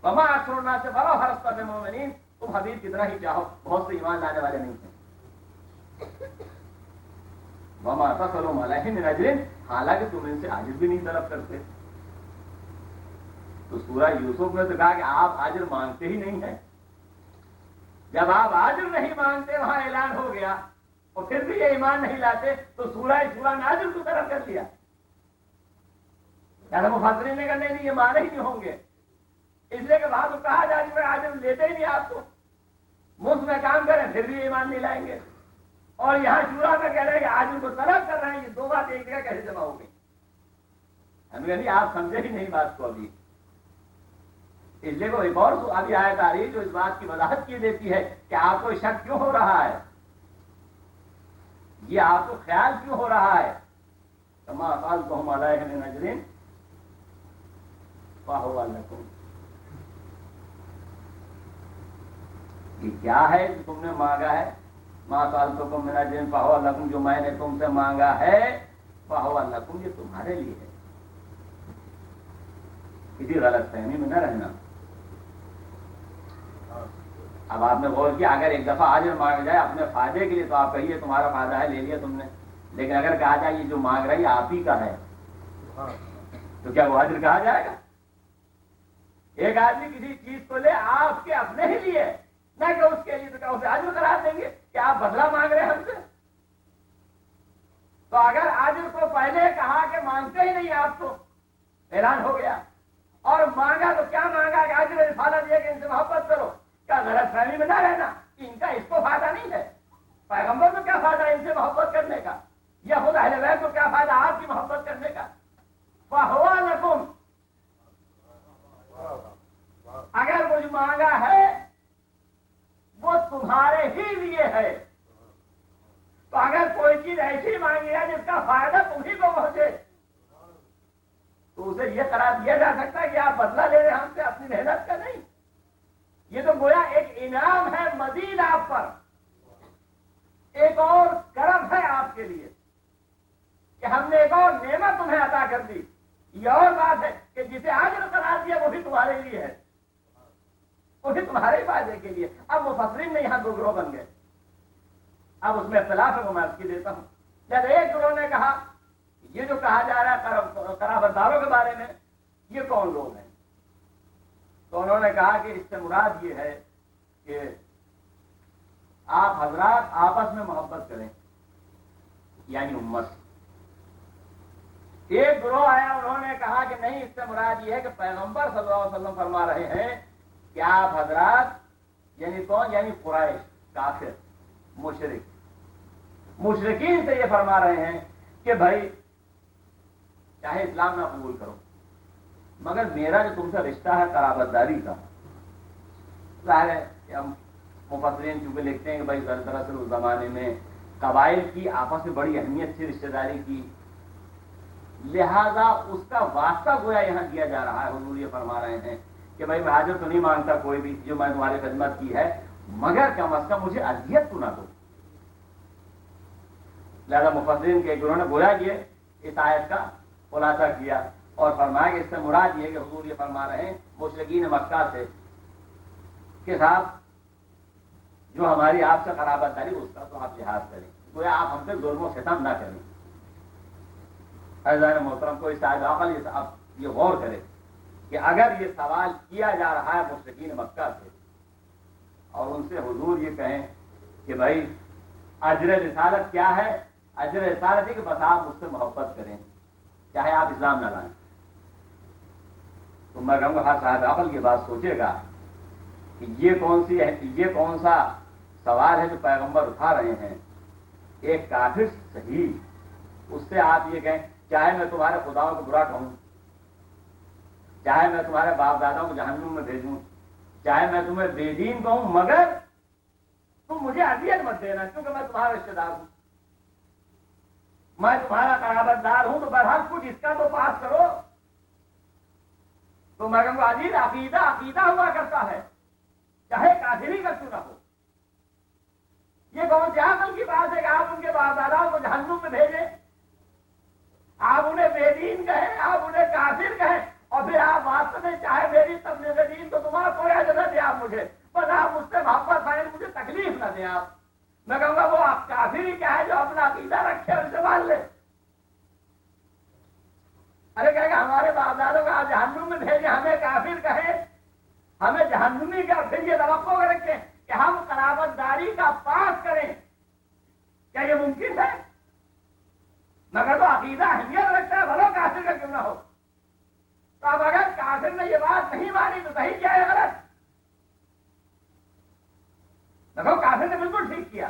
وما اکثر الناس ولو حرصت بالمؤمنین، تم حبیب کتنا ہی چاہو بہت سے ایمان لانے والے نہیں ہیں. وما تسألهم علیہ من اجر، حالانکہ تم ان سے اجر بھی نہیں طلب کرتے. تو سورہ یوسف میں تو کہا کہ آپ اجر مانگتے ہی نہیں ہیں. جب آپ اجر نہیں مانگتے وہاں اعلان ہو گیا اور پھر بھی یہ ایمان نہیں لاتے تو سورہ شورا میں اجر کو طلب کر دیا. یعنی مفسرین نے کہا نہیں یہ مانے ہی نہیں ہوں گے، اس لیے کہ وہاں تو کہا جا چکا ہے اجر لیتے ہی نہیں آپ کو، مفت میں کام کریں پھر بھی ایمان نہیں لائیں گے. اور یہاں شورا میں کہہ رہے ہیں کہ آج ان کو طلب کر رہے ہیں، یہ دو بات ایک جگہ کیسے جمع ہو گئی؟ ہم کہتے آپ سمجھے ہی نہیں بات کو ابھی. اس لیے کو ایک اور ابھی آیت آ رہی ہے جو اس بات کی وضاحت کی دیتی ہے کہ آپ کو شک کیوں ہو رہا ہے، یہ آپ کو خیال کیوں ہو رہا ہے. کما سألتهم علیہ من اجر فہو لکم، یہ کیا ہے جو تم نے مانگا ہے. ما سألتکم من اجر فہو لکم، جو میں نے تم سے مانگا ہے فہو لکم، یہ تمہارے لیے ہے. کسی غلط فہمی میں نہ رہنا. اب آپ نے غور کیا اگر ایک دفعہ اجر مانگ جائے اپنے فائدے کے لیے تو آپ کہیے تمہارا فائدہ ہے لے لیا تم نے، لیکن اگر کہا جائے یہ جو مانگ رہا ہے آپ ہی کا ہے تو کیا وہ اجر کہا جائے گا؟ ایک آدمی کسی چیز کو لے آپ کے اپنے ہی لیے نہ کہ اس کے لیے، تو کیا اسے اجر قرار دیں گے کہ آپ بدلہ مانگ رہے ہیں ہم سے؟ تو اگر اجر کو پہلے کہا کہ مانگتے ہی نہیں آپ تو اعلان ہو گیا، اور مانگا تو کیا مانگا کہ اجر رسالت یہ کہ ان سے محبت کرو. کیا غلط فہمی میں نہ رہنا کہ ان کا اس کو فائدہ نہیں ہے. پیغمبر کو کیا فائدہ ان سے محبت کرنے کا، یا خود اہل بیت کو کیا فائدہ آپ کی محبت کرنے کا. فہو لکم، اگر کچھ مانگا ہے وہ تمہارے ہی لیے ہے. تو اگر کوئی چیز ایسی مانگی ہے جس کا فائدہ تمہیں کو پہنچے تو اسے یہ قرار دیا جا سکتا ہے کہ آپ بدلہ لے رہے ہیں ہم سے اپنی محنت کا نہیں. یہ تو گویا ایک انعام ہے مزید آپ پر، ایک اور کرم ہے آپ کے لیے کہ ہم نے ایک اور نعمت تمہیں عطا کر دی. یہ اور بات ہے کہ جسے اجر قرار دیا وہ بھی تمہارے لیے ہے، وہ بھی تمہارے فائدے کے لیے. اب مفسرین میں یہاں دو گروہ بن گئے. اب اس میں اختلاف ہے، وہ میں عرض کی دیتا ہوں. جب ایک گروہ نے کہا یہ جو کہا جا رہا ہے قرابت داروں کے بارے میں یہ کون لوگ ہیں، تو انہوں نے کہا کہ اس سے مراد یہ ہے کہ آپ حضرات آپس میں محبت کریں، یعنی امت. ایک گروہ آیا انہوں نے کہا کہ نہیں، اس سے مراد یہ ہے کہ پیغمبر صلی اللہ علیہ وسلم فرما رہے ہیں کہ آپ حضرات، یعنی کون، یعنی قریش، کافر، مشرکین سے یہ فرما رہے ہیں کہ بھائی چاہے اسلام نہ قبول کرو مگر میرا جو تم سے رشتہ ہے قرابت داری کا، ظاہر ہے کہ ہم مفسرین چونکہ لکھتے ہیں کہ بھائی دراصل اس زمانے میں قبائل کی آپس میں بڑی اہمیت تھی رشتہ داری کی، لہذا اس کا واسطہ گویا یہاں دیا جا رہا ہے. حضور یہ فرما رہے ہیں کہ بھائی میں حاجت تو نہیں مانگتا کوئی بھی جو میں تمہاری خدمت کی ہے، مگر کم از کم مجھے اذیت تو نہ دو. لہذا مفسرین کے گروہ نے گویا یہ اس آیت کا خلاصہ کیا اور فرمایا کہ اس سے مراد یہ کہ حضور یہ فرما رہے ہیں مشرکین مکہ سے کہ صاحب جو ہماری آپ سے قرابت داری اس کا تو آپ لحاظ کریں، گویا آپ ہم سے ظلم و ستم نہ کریں. عزیزان محترم کو اس آیت عقل آپ یہ غور کرے کہ اگر یہ سوال کیا جا رہا ہے مشرکین مکہ سے اور ان سے حضور یہ کہیں کہ بھائی اجر رسالت کیا ہے، اجر رسالت ہے کہ بس آپ مجھ سے محبت کریں چاہے آپ اسلام نہ لائیں، تو میں کہوں گا ہر صاحب عقل کی بات سوچے گا کہ یہ کون سا سوال ہے جو پیغمبر اٹھا رہے ہیں. ایک کافر صحیح اس سے آپ یہ کہیں چاہے میں تمہارے خداؤں کو برا کہوں، چاہے میں تمہارے باپ داداؤں کو جہنم میں بھیجوں، چاہے میں تمہیں بے دین کہوں، مگر تم مجھے اذیت مت دینا کیونکہ میں تمہارا رشتے دار ہوں، میں تمہارا قرابت دار ہوں، تو بہرحال کچھ اس کا تو پاس کرو. تو میں کہوں گا عزیز عقیدہ ہوا کرتا ہے چاہے کافری کا کیوں نہ ہو. یہ کون سی عقل کی بات ہے کہ آپ ان کے باپ داداؤں کو جہنم میں بھیجیں، آپ انہیں بے دین کہیں، آپ انہیں کافر جہنمی کا پھر یہ توقع رکھیں کہ ہم قرابت داری کا پاس کریں، کیا یہ ممکن ہے؟ مگر تو عقیدہ اہمیت رکھتا ہے، بھلو کافر کا کیوں نہ ہو۔ تو اب اگر کافر نے یہ بات نہیں مانی تو صحیح کیا ہے غلط؟ دیکھو کافر نے بالکل ٹھیک کیا،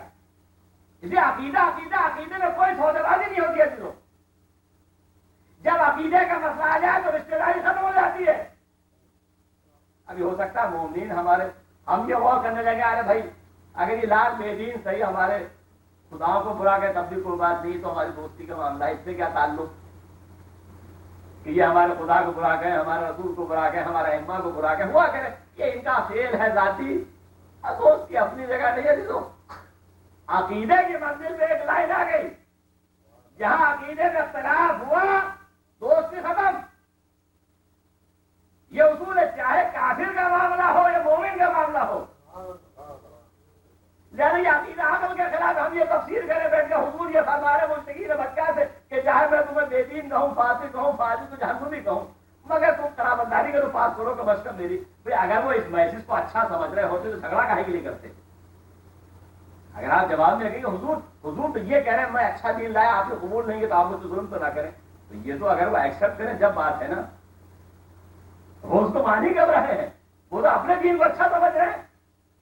اسے عقیدے میں کوئی سودے بازی نہیں ہوتی ہے۔ جب عقیدے کا مسئلہ آ جائے تو رشتے داری ختم ہو جاتی ہے۔ ابھی ہو سکتا ہے مومنین ہمارے ہم یہ غور کرنے لگے، ارے بھائی اگر یہ لال بے دین صحیح ہمارے خداؤں کو برا کہ تب بھی کوئی بات نہیں، تو ہماری دوستی کا معاملہ اس سے کیا تعلق کہ یہ ہمارے خدا کو برا کہیں، ہمارے رسول کو برا کہیں، ہمارے ائمہ کو برا کہیں، ہوا کرے، یہ ان کا فعل ہے ذاتی، دوست کی اپنی جگہ نہیں ہے۔ تو عقیدے کی منزل پہ ایک لائن آ گئی، جہاں عقیدے میں اختلاف ہوا دوستی ختم۔ یہ اصول ہے، چاہے کافر کا معاملہ ہو یا مومن کا معاملہ ہو۔ یعنی یہ عقیدہ عمل کے خلاف ہم یہ تفسیر کریں بیٹھ کے حضور یہ فرما رہے مشتقین مکہ سے کہ چاہے میں تمہیں بے دین کہوں، فاسق کہوں، فاجر تو جہنمی کہوں، مگر تم قرابت داری کا تو پاس کرو کہ بس کر میری۔ اگر وہ اس میسج کو اچھا سمجھ رہے ہوتے تو جھگڑا کاہے کے لیے کرتے؟ اگر آپ جواب میں کہیں کہ حضور تو یہ کہہ رہے ہیں میں اچھا دین لایا، آپ نے قبول نہیں کیا تو آپ مجھ سے ظلم تو نہ کریں، تو یہ تو اگر وہ ایکسپٹ کریں جب بات ہے نا، وہ اس کو مان ہی کر رہے ہیں، وہ تو اپنے دین کو اچھا سمجھ رہے ہیں۔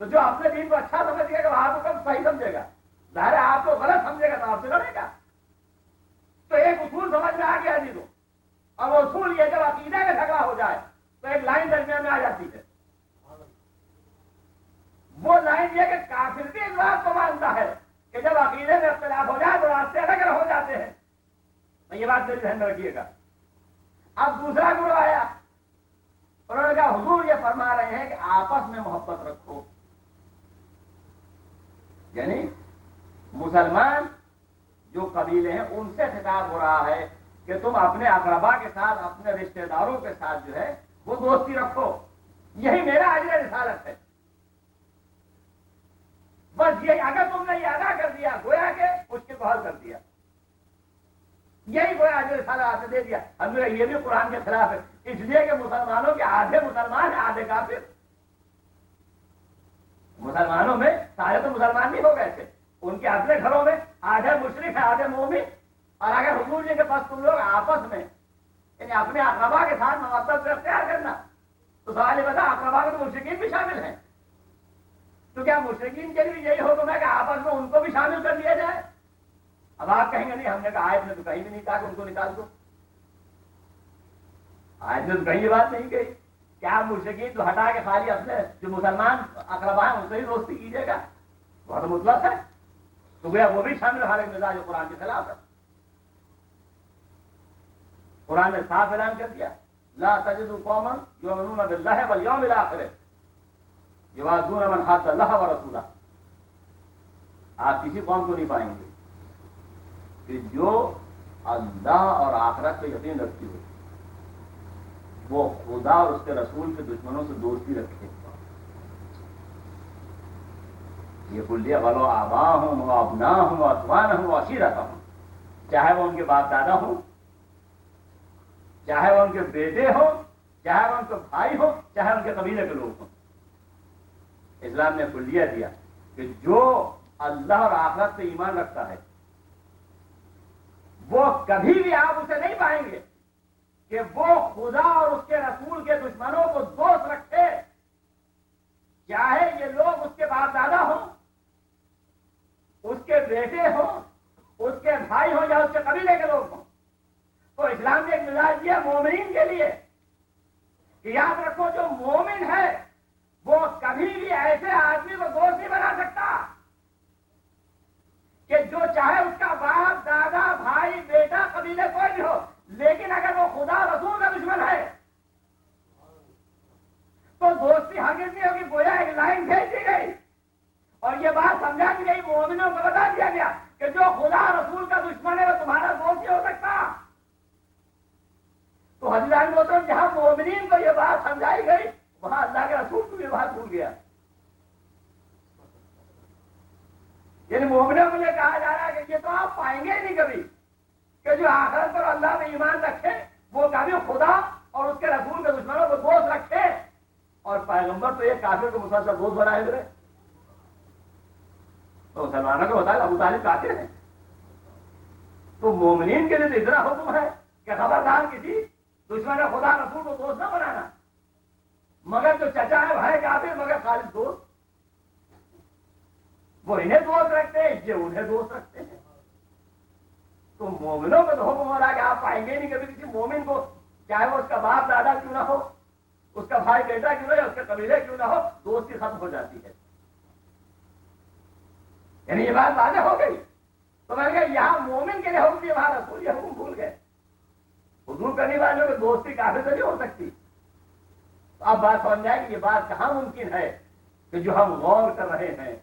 تو جو اپنے دین کو اچھا سمجھ گا وہ آپ کو کب صحیح سمجھے گا؟ ظاہر ہے آپ کو غلط سمجھے گا تو آپ سے لڑے گا۔ تو ایک اصول سمجھ میں آ گیا جی، تو اور وہ اصول یہ جب عقیدہ کا جھگڑا ہو جائے تو ایک لائن درمیان میں آ جاتی ہے، وہ لائن یہ کہ کافر بھی اس بات کو مانتا ہے کہ جب عقیدے میں اختلاف ہو جائے تو راستے الگ ہو جاتے ہیں۔ تو یہ بات میرے ذہن میں رکھیے گا۔ اب دوسرا گروہ آیا، انہوں نے کہا حضور یہ فرما رہے ہیں کہ آپس میں محبت رکھو، یعنی مسلمان جو قبیلے ہیں ان سے خطاب ہو رہا ہے کہ تم اپنے اقربا کے ساتھ، اپنے رشتہ داروں کے ساتھ جو ہے وہ دوستی رکھو، یہی میرا اجر رسالت ہے۔ بس یہ اگر تم نے یہ ادا کر دیا گویا کہ مشکل کو حل کر دیا، یہی گویا اجر رسالت آپ نے دے دیا۔ ہم نے یہ بھی قرآن کے خلاف ہے، اس لیے کہ مسلمانوں کے آدھے مسلمان ہیں آدھے کافر۔ مسلمانوں میں سارے تو مسلمان نہیں ہو گئے تھے، ان کے اپنے گھروں میں آدھے مشرک ہیں آدھے مومن۔ اور اگر حضور جی کے پاس تم لوگ آپس میں یعنی اپنے اقربا کے ساتھ محبت اختیار کرنا، تو سوال یہ بتا اقربا میں تو مشرکین بھی شامل ہیں، تو کیا مشرکین کے لیے یہی حکم ہے کہ آپس میں ان کو بھی شامل کر لیا جائے؟ اب آپ کہیں گے نہیں، ہم نے کہا آیت میں تو کہیں بھی نہیں کہا کہ ان کو نکال دو، آیت میں تو کہیں یہ بات نہیں کہی کہ آپ مشرکین تو ہٹا کے خالی اپنے جو مسلمان اقربا ہیں ان سے ہی دوستی کیجیے گا، بہت مطلق ہے، تو گویا وہ بھی شامل ہمارے مزاج قرآن کے خلاف ہے۔ قرآن نے صاف اعلان کر دیا، لا تجد قوما یؤمنون باللہ والیوم الآخر یوادون من حاد اللہ ورسولہ، آپ کسی قوم کو نہیں پائیں گے کہ جو اللہ اور آخرت پہ یقین رکھتی ہو وہ خدا اور اس کے رسول کے دشمنوں سے دوستی رکھے۔ یہ کلیہ ولو آبا ہوں و ابنا ہوں و اخوان ہوں و عشیرت ہوں، چاہے وہ ان کے باپ دادا ہوں، چاہے وہ ان کے بیٹے ہوں، چاہے وہ ان کے بھائی ہوں، چاہے ان کے قبیلے کے لوگ ہوں۔ اسلام نے کلیہ دیا کہ جو اللہ اور آخرت پہ ایمان رکھتا ہے وہ کبھی بھی آپ اسے نہیں پائیں گے کہ وہ خدا اور اس کے رسول کے دشمنوں کو دوست رکھے، چاہے یہ لوگ اس کے باپ دادا ہوں، اس کے بیٹے ہوں، اس کے بھائی ہوں یا اس کے قبیلے کے لوگ ہوں۔ تو اسلام نے ایک مزاج دیا مومنین کے لیے کہ یاد رکھو جو مومن ہے وہ کبھی بھی ایسے آدمی کو دوست نہیں بنا سکتا کہ جو چاہے اس کا باپ دادا بھائی بیٹا قبیلے کوئی بھی ہو، لیکن اگر وہ خدا رسول کا دشمن ہے تو دوستی ہرگز نہیں ہوگی۔ گویا ایک لائن کھینچ دی گئی اور یہ بات سمجھا دی گئی، مومنوں کو بتا دیا گیا کہ جو خدا رسول کا دشمن ہے وہ تمہارا دوست نہیں ہو سکتا۔ تو حضرت محترم جہاں مومنین کو یہ بات سمجھائی گئی وہاں اللہ کے رسول کو یہ بات بھول گیا، یعنی مومنوں کو یہ کہا جا رہا ہے کہ یہ تو آپ پائیں گے ہی نہیں کبھی کہ جو آخرت پر اللہ میں ایمان رکھے وہ کبھی خدا اور اس کے رسول کے دشمنوں کو دوست رکھے، اور پیغمبر تو ایک کافر کو مسلسل دوست بنائے ہوئے. تو مسلمانوں کو بتایا ابو طالب کافر ہیں. تو مومنین کے لیے تو اتنا حکم ہے کہ خبردار کسی دشمن خدا رسول کو دوست نہ بنانا. مگر جو چچا ہے بھائی کافر مگر خالص دوست، وہ انہیں دوست رکھتے ہیں، یہ انہیں دوست رکھتے ہیں. تو مومنوں کا تو حکم ہو رہا ہے کہ آپ پائیں گے نہیں کبھی کسی مومن کو، چاہے وہ اس کا باپ دادا کیوں نہ ہو، اس کا بھائی بیٹا کیوں نہ ہو، اس کے قبیلے کیوں نہ ہو، دوستی ختم ہو جاتی ہے. یعنی یہ بات واضح ہو گئی. تو میں نے کہا یہاں مومن کے لیے حکم دیا، وہاں رسول یہ حکم بھول گئے. حضور کرنے والوں کی دوستی کافر سے نہیں ہو سکتی. تو اب بات سمجھ جائے کہ یہ بات کہاں ممکن ہے کہ جو ہم غور کر رہے ہیں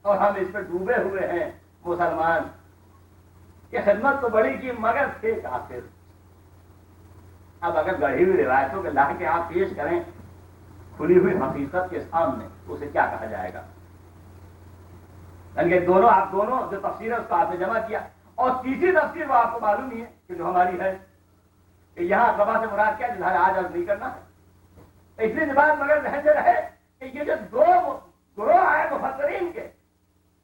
اور ہم اس پہ ڈوبے ہوئے ہیں مسلمان کہ خدمت تو بڑی کی مگر تھے کافر. اب اگر گڑھی ہوئی روایتوں کے لا کے آپ پیش کریں کھلی ہوئی حقیقت کے سامنے تو اسے کیا کہا جائے گا؟ یعنی دونوں آپ دونوں جو تفسیر ہے اس کو آپ نے جمع کیا، اور تیسری تفسیر وہ آپ کو معلوم ہی ہے کہ جو ہماری ہے کہ یہاں اقربا سے مراد کیا جہاں آج نہیں کرنا ہے. اس لیے بات مگر ذہن میں رہے کہ یہ جو دو گروہ آئے مفسرین کے،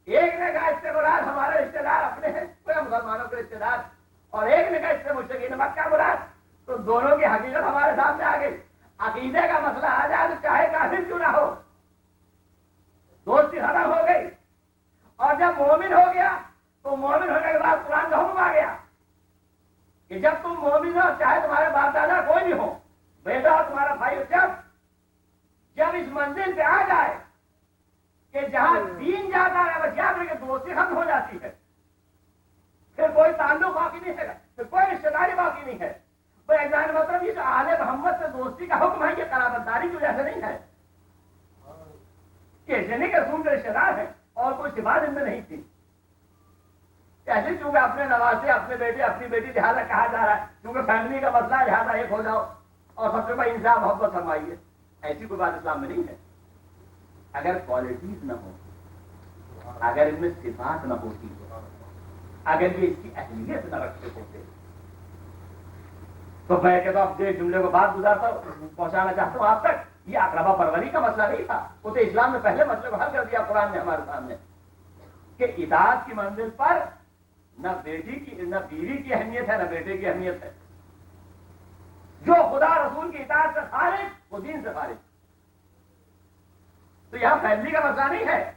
ایک نے کہا اس سے مراد ہمارے رشتے دار اپنے ہیں، کوئی مسلمانوں کے رشتے دار، اور ایک نے کہا اس سے مشرکین مکہ مراد. تو دونوں کی حقیقت ہمارے سامنے آ گئی. عقیدے کا مسئلہ آ جائے تو چاہے کافر کیوں نہ ہو دوستی ختم ہو گئی. اور جب مومن ہو گیا تو مومن ہونے کے بعد قرآن کا حکم آ گیا کہ جب تم مومن ہو چاہے تمہارے باپ دادا کوئی بھی ہو، بیٹا ہو تمہارا بھائی ہو، جب اس منزل پہ آ جائے کہ جہاں دین جاتا ہے بس یاد رکھے دوستی ختم ہو جاتی ہے، پھر کوئی تعلق باقی نہیں ہے، پھر کوئی رشتے داری باقی نہیں ہے. تو ایگزام مطلب یہ جو آل محمد سے دوستی کا حکم ہے یہ قرابت داری کی وجہ سے نہیں ہے کہ ایسے نہیں کہ رسول کے رشتے دار ہیں اور کوئی صفات ان میں نہیں تھی. ایسے چونکہ اپنے نواسے اپنے بیٹے اپنی بیٹی لہٰذا کہا جا رہا ہے کیونکہ فیملی کا مسئلہ لہٰذا ایک ہو جاؤ اور سب سے بڑی انصاف محبت فرمائیے. ایسی کوئی بات اسلام میں نہیں ہے. اگر کوالٹیز نہ ہو، اگر ان میں صفات نہ ہوتی، اگر یہ اس کی اہمیت نہ رکھتے ہوتے تو میں کہتا ہوں اپنے جملے کو بات گزارتا پہنچانا چاہتا ہوں آپ تک. یہ اقربا پروری کا مسئلہ نہیں تھا، اسے اسلام نے پہلے مسئلے کو حل کر دیا قرآن نے ہمارے سامنے کہ اطاعت کی منزل پر نہ بیٹی کی نہ بیوی کی اہمیت ہے نہ بیٹے کی اہمیت ہے. جو خدا رسول کی اطاعت سے خارج وہ دین سے خارج. تو یہاں فیملی کا مسئلہ نہیں ہے.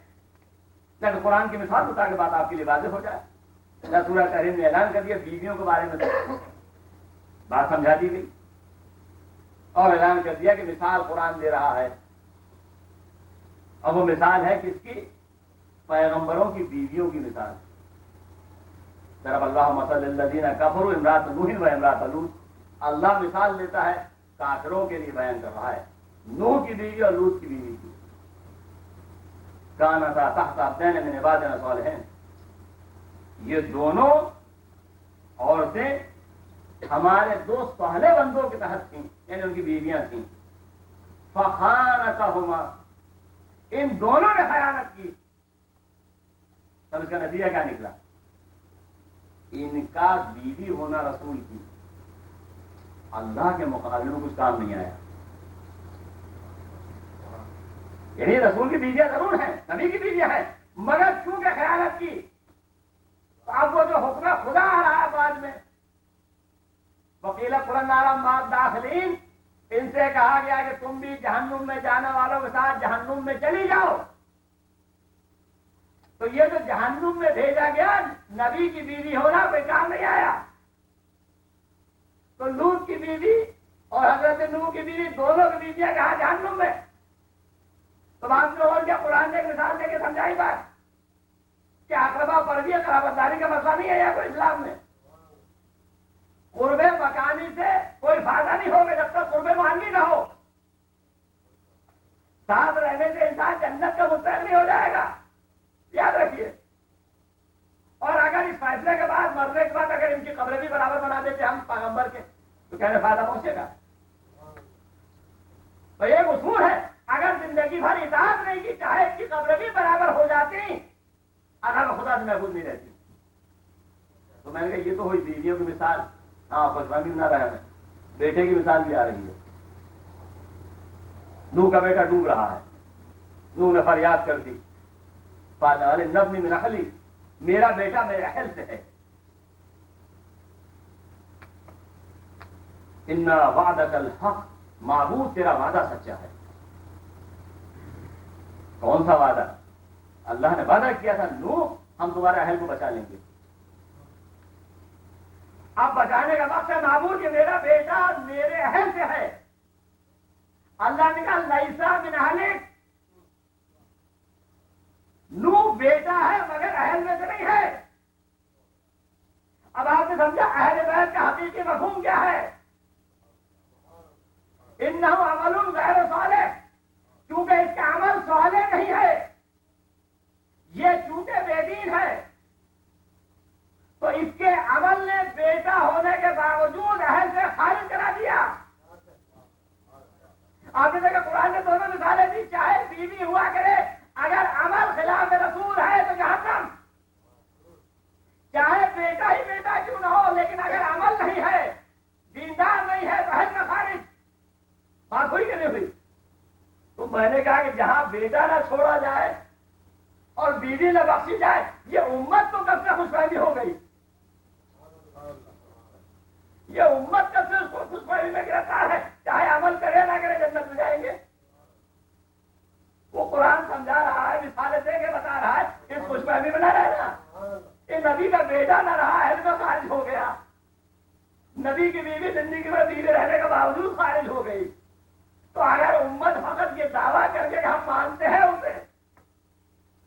نہ تو قرآن کی مثال بتا کے بات آپ کے لیے واضح ہو جائے، نہ سورہ کریم نے اعلان کر دیا بیویوں کے بارے میں بات سمجھا دی گئی اور اعلان کر دیا کہ مثال قرآن دے رہا ہے. اور وہ مثال ہے کس کی؟ پیغمبروں کی بیویوں کی مثال. ضرب اللہ مثل الذین کفروا امرأۃ نوح و امرأۃ لوط. اللہ مثال دیتا ہے کافروں کے لیے بیان کر رہا ہے نوح کی بیوی اور لوط کی بیوی کی. کانتا تحت عبدین من عبادنا صالحین. یہ دونوں عورتیں ہمارے دو پہلے بندوں کے تحت تھیں، یعنی ان کی بیویاں تھیں. فخانتہما، ان دونوں نے خیانت کی. تب اس کا نتیجہ کیا نکلا؟ ان کا بیوی ہونا رسول کی اللہ کے مقابلے میں کچھ کام نہیں آیا. یعنی رسول کی بیویاں ضرور ہیں، نبی کی بیویاں ہیں، مگر کیونکہ خیانت کی تو اب وہ جو حکم خدا آ رہا ہے بعد میں وکیل قرآن مات داخلین، ان سے کہا گیا کہ تم بھی جہنم میں جانے والوں کے ساتھ جہنم میں چلی جاؤ. تو یہ جو جہنم میں بھیجا گیا نبی کی بیوی ہونا کوئی کام نہیں آیا. تو لوط کی بیوی اور حضرت نوح کی بیوی دونوں کی بیویاں کہاں؟ جہنم میں. تو آپ نے اور کیا قرآن نے ایک مثال دے کے سمجھائی بات کہ اقربا پروی قرابت داری کا مسئلہ نہیں ہے یا کوئی اسلام میں. قرب مکانی سے کوئی فائدہ نہیں ہوگا جب تک قرب مہانگی نہ ہو. ساتھ رہنے سے انسان جنت کا مستحق نہیں ہو جائے گا، یاد رکھیے. اور اگر اس فیصلے کے بعد مرنے کے بعد اگر ان کی قبریں بھی برابر بنا دیتے ہم پیغمبر کے تو کہنے فائدہ پہنچے گا. تو ایک اصول ہے اگر زندگی بھر اطاعت نہیں کی چاہے اس کی قبریں بھی برابر ہو جاتی اگر خدا سے محفوظ نہیں رہتی. تو میں نے کہا یہ تو ہوئی بیویوں کی مثال. ہاں پشوا بھی نہ رہا ہے، بیٹے کی مثال بھی آ رہی ہے. نوح کا بیٹا ڈوب رہا ہے، نوح نے فریاد کر دی، قال نبنی من اہلی، میرا بیٹا میرے اہل سے ہے. ان وعدک الحق، معبود تیرا وعدہ سچا ہے. کون سا وعدہ؟ اللہ نے وعدہ کیا تھا نوح ہم تمہارے اہل کو بچا لیں گے. اب بچانے کا مقصد معبود کہ میرا بیٹا میرے اہل سے ہے. اللہ نے کہا لیسا من اہلک، نوح بیٹا ہے مگر اہل میں سے نہیں ہے. اب آپ نے سمجھا اہل بیت کا حقیقی مفہوم کیا ہے؟ انہ عمل غیر صالح، چونکہ اس کا عمل صالح نہیں ہے، یہ چونکہ بے دین ہے، تو اس کے عمل نے بیٹا ہونے کے باوجود اہل سے خارج کرا دیا. آپ نے دیکھا قرآن نے دونوں مثالیں دی، چاہے بیوی ہوا کرے اگر عمل خلاف رسول ہے تو جہنم، چاہے بیٹا ہی بیٹا کیوں نہ ہو لیکن اگر عمل نہیں ہے، دیندار نہیں ہے تو اہل میں خارج. بات ہوئی کہ نہیں ہوئی؟ تو میں نے کہا کہ جہاں بیٹا نہ چھوڑا جائے اور بیوی نہ بخشی جائے، یہ امت تو کب سے خوش فہمی ہو گئی، یہ امت کب سے اس کو خوش فہمی میں گرفتار ہے، چاہے عمل کرے نہ کرے جنت میں جائیں گے. وہ قرآن سمجھا رہا ہے، مثالیں دے کے بتا رہا ہے اس خوش فہمی میں نہ رہنا. یہ نبی کا بیٹا نہ رہا، اہل میں خارج ہو گیا. نبی کی بیوی زندگی میں بیوی رہنے کے باوجود خارج ہو گئی. تو اگر امت فقط یہ دعویٰ کر کے ہم مانتے ہیں اسے،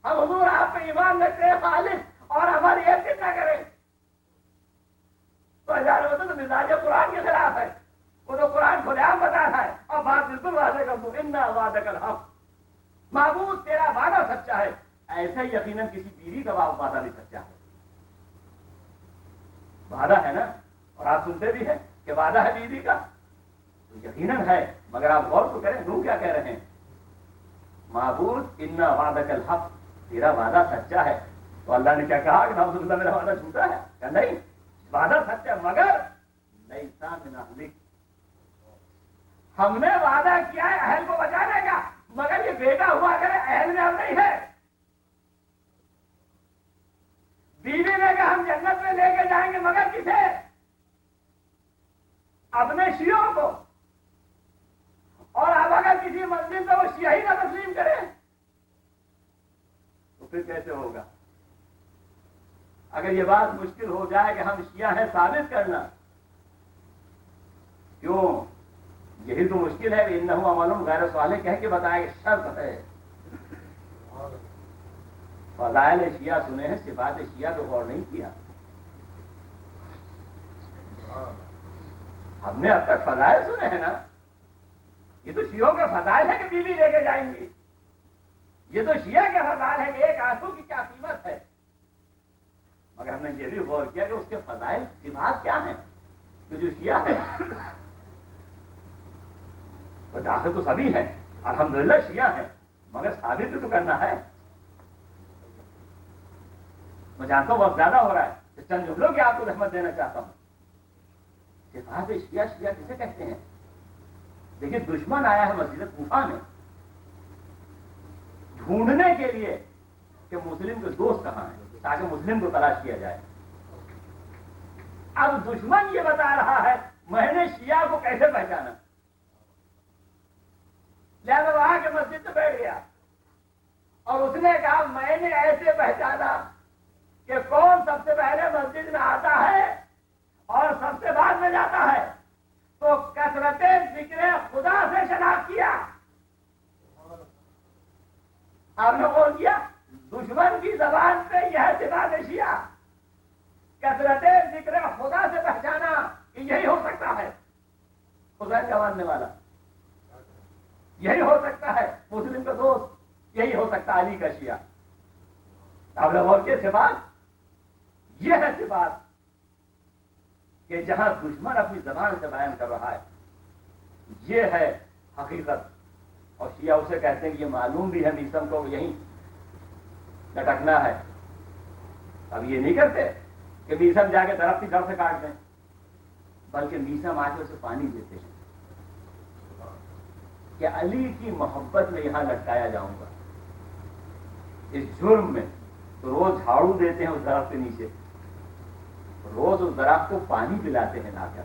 ہم حضور آپ پہ ایمان رکھتے ہیں خالص، اور ہماری عزت نہ کریں، تو ہزار ہوتا تو مزاج قرآن کے خلاف ہے. وہ تو قرآن کھلے عام بتا رہا ہے اور بات بالکل واضح کر دوں، ان وعدک الحق، معبود تیرا وعدہ سچا ہے. ایسے یقیناً کسی بیوی کا وعدہ بھی سچا ہے. وعدہ ہے نا، اور آپ سنتے بھی ہیں کہ وعدہ ہے بیوی کا، تو یقیناً ہے. مگر آپ غور تو کریں نوح کیا کہہ رہے ہیں، معبود ان وعدک الحق، تیرا وعدہ سچا ہے. تو اللہ نے کیا کہا کہ نعوذ باللہ میرا وعدہ جھوٹا ہے؟ کہ نہیں، وعدہ سچا مگر لیسا من اہلک، ہم نے وعدہ کیا ہے اہل کو بچانے کا، مگر یہ بیٹا ہوا کرے اہل میں ہم نہیں ہے. بیوی نے کہا ہم جنت میں لے کے جائیں گے، مگر کسے؟ اپنے شیعوں کو. اور اب اگر کسی مسجد میں وہ شیعہ ہی نہ تسلیم کرے تو پھر کیسے ہوگا؟ اگر یہ بات مشکل ہو جائے کہ ہم شیعہ ہیں ثابت کرنا، کیوں؟ یہی تو مشکل ہے کہ انہ عمل غیر صالح کہہ کے بتایا کہ شرط ہے. فضائل شیعہ سنے ہیں، صفات شیعہ تو غور نہیں کیا. ہم نے اب تک فضائل سنے ہیں نا، یہ تو شیعوں کے فضائل ہے کہ بیوی لے کے جائیں گی. یہ تو شیعہ کے فضائل ہے کہ ایک آنسو کی کیا قیمت ہے. مگر ہم نے یہ بھی غور کیا کہ اس کے فضائل صفات کیا ہیں. تو جو شیعہ ہے وہ داخل تو سبھی ہیں، الحمدللہ شیعہ ہیں، مگر ثابت بھی تو کرنا ہے. میں جانتا ہوں وقت زیادہ ہو رہا ہے، چند جملوں کی آپ کو رحمت دینا چاہتا ہوں. صفات شیعہ، شیعہ کسے کہتے ہیں؟ دیکھیے دشمن آیا ہے مسجد کوفہ میں ڈھونڈنے کے لیے کہ مسلم کے دوست کہاں ہیں، تاکہ مسلم کو تلاش کیا جائے. اب دشمن یہ بتا رہا ہے میں نے شیعہ کو کیسے پہچانا، لہذا وہ آ کے مسجد میں بیٹھ گیا اور اس نے کہا میں نے ایسے پہچانا کہ کون سب سے پہلے مسجد میں آتا ہے اور سب سے بعد میں جاتا ہے. تو کثرت ذکر خدا سے شناخت کیا. آپ نے غور کیا دشمن کی زبان پہ یہ صفات شیعہ، کثرت ذکر خدا سے پہچانا کہ یہی ہو سکتا ہے خدا کا ماننے والا، یہی ہو سکتا ہے مسلم کا دوست، یہی ہو سکتا ہے علی کا شیعہ. آپ نے غور کیا صفات یہ ہے، صفات کہ جہاں دشمن اپنی زبان سے بیان کر رہا ہے یہ ہے حقیقت. اور شیعہ اسے کہتے ہیں کہ یہ معلوم بھی ہے میسم کو یہیں لٹکنا ہے. اب یہ نہیں کرتے کہ میسم جا کے درخت کی جڑ سے کاٹ دیں، بلکہ میسم آ کے اسے پانی دیتے ہیں. کہ علی کی محبت میں یہاں لٹکایا جاؤں گا اس جرم میں، تو روز جھاڑو دیتے ہیں اس درخت کے نیچے، روز اس درخت کو پانی پلاتے ہیں لا کر.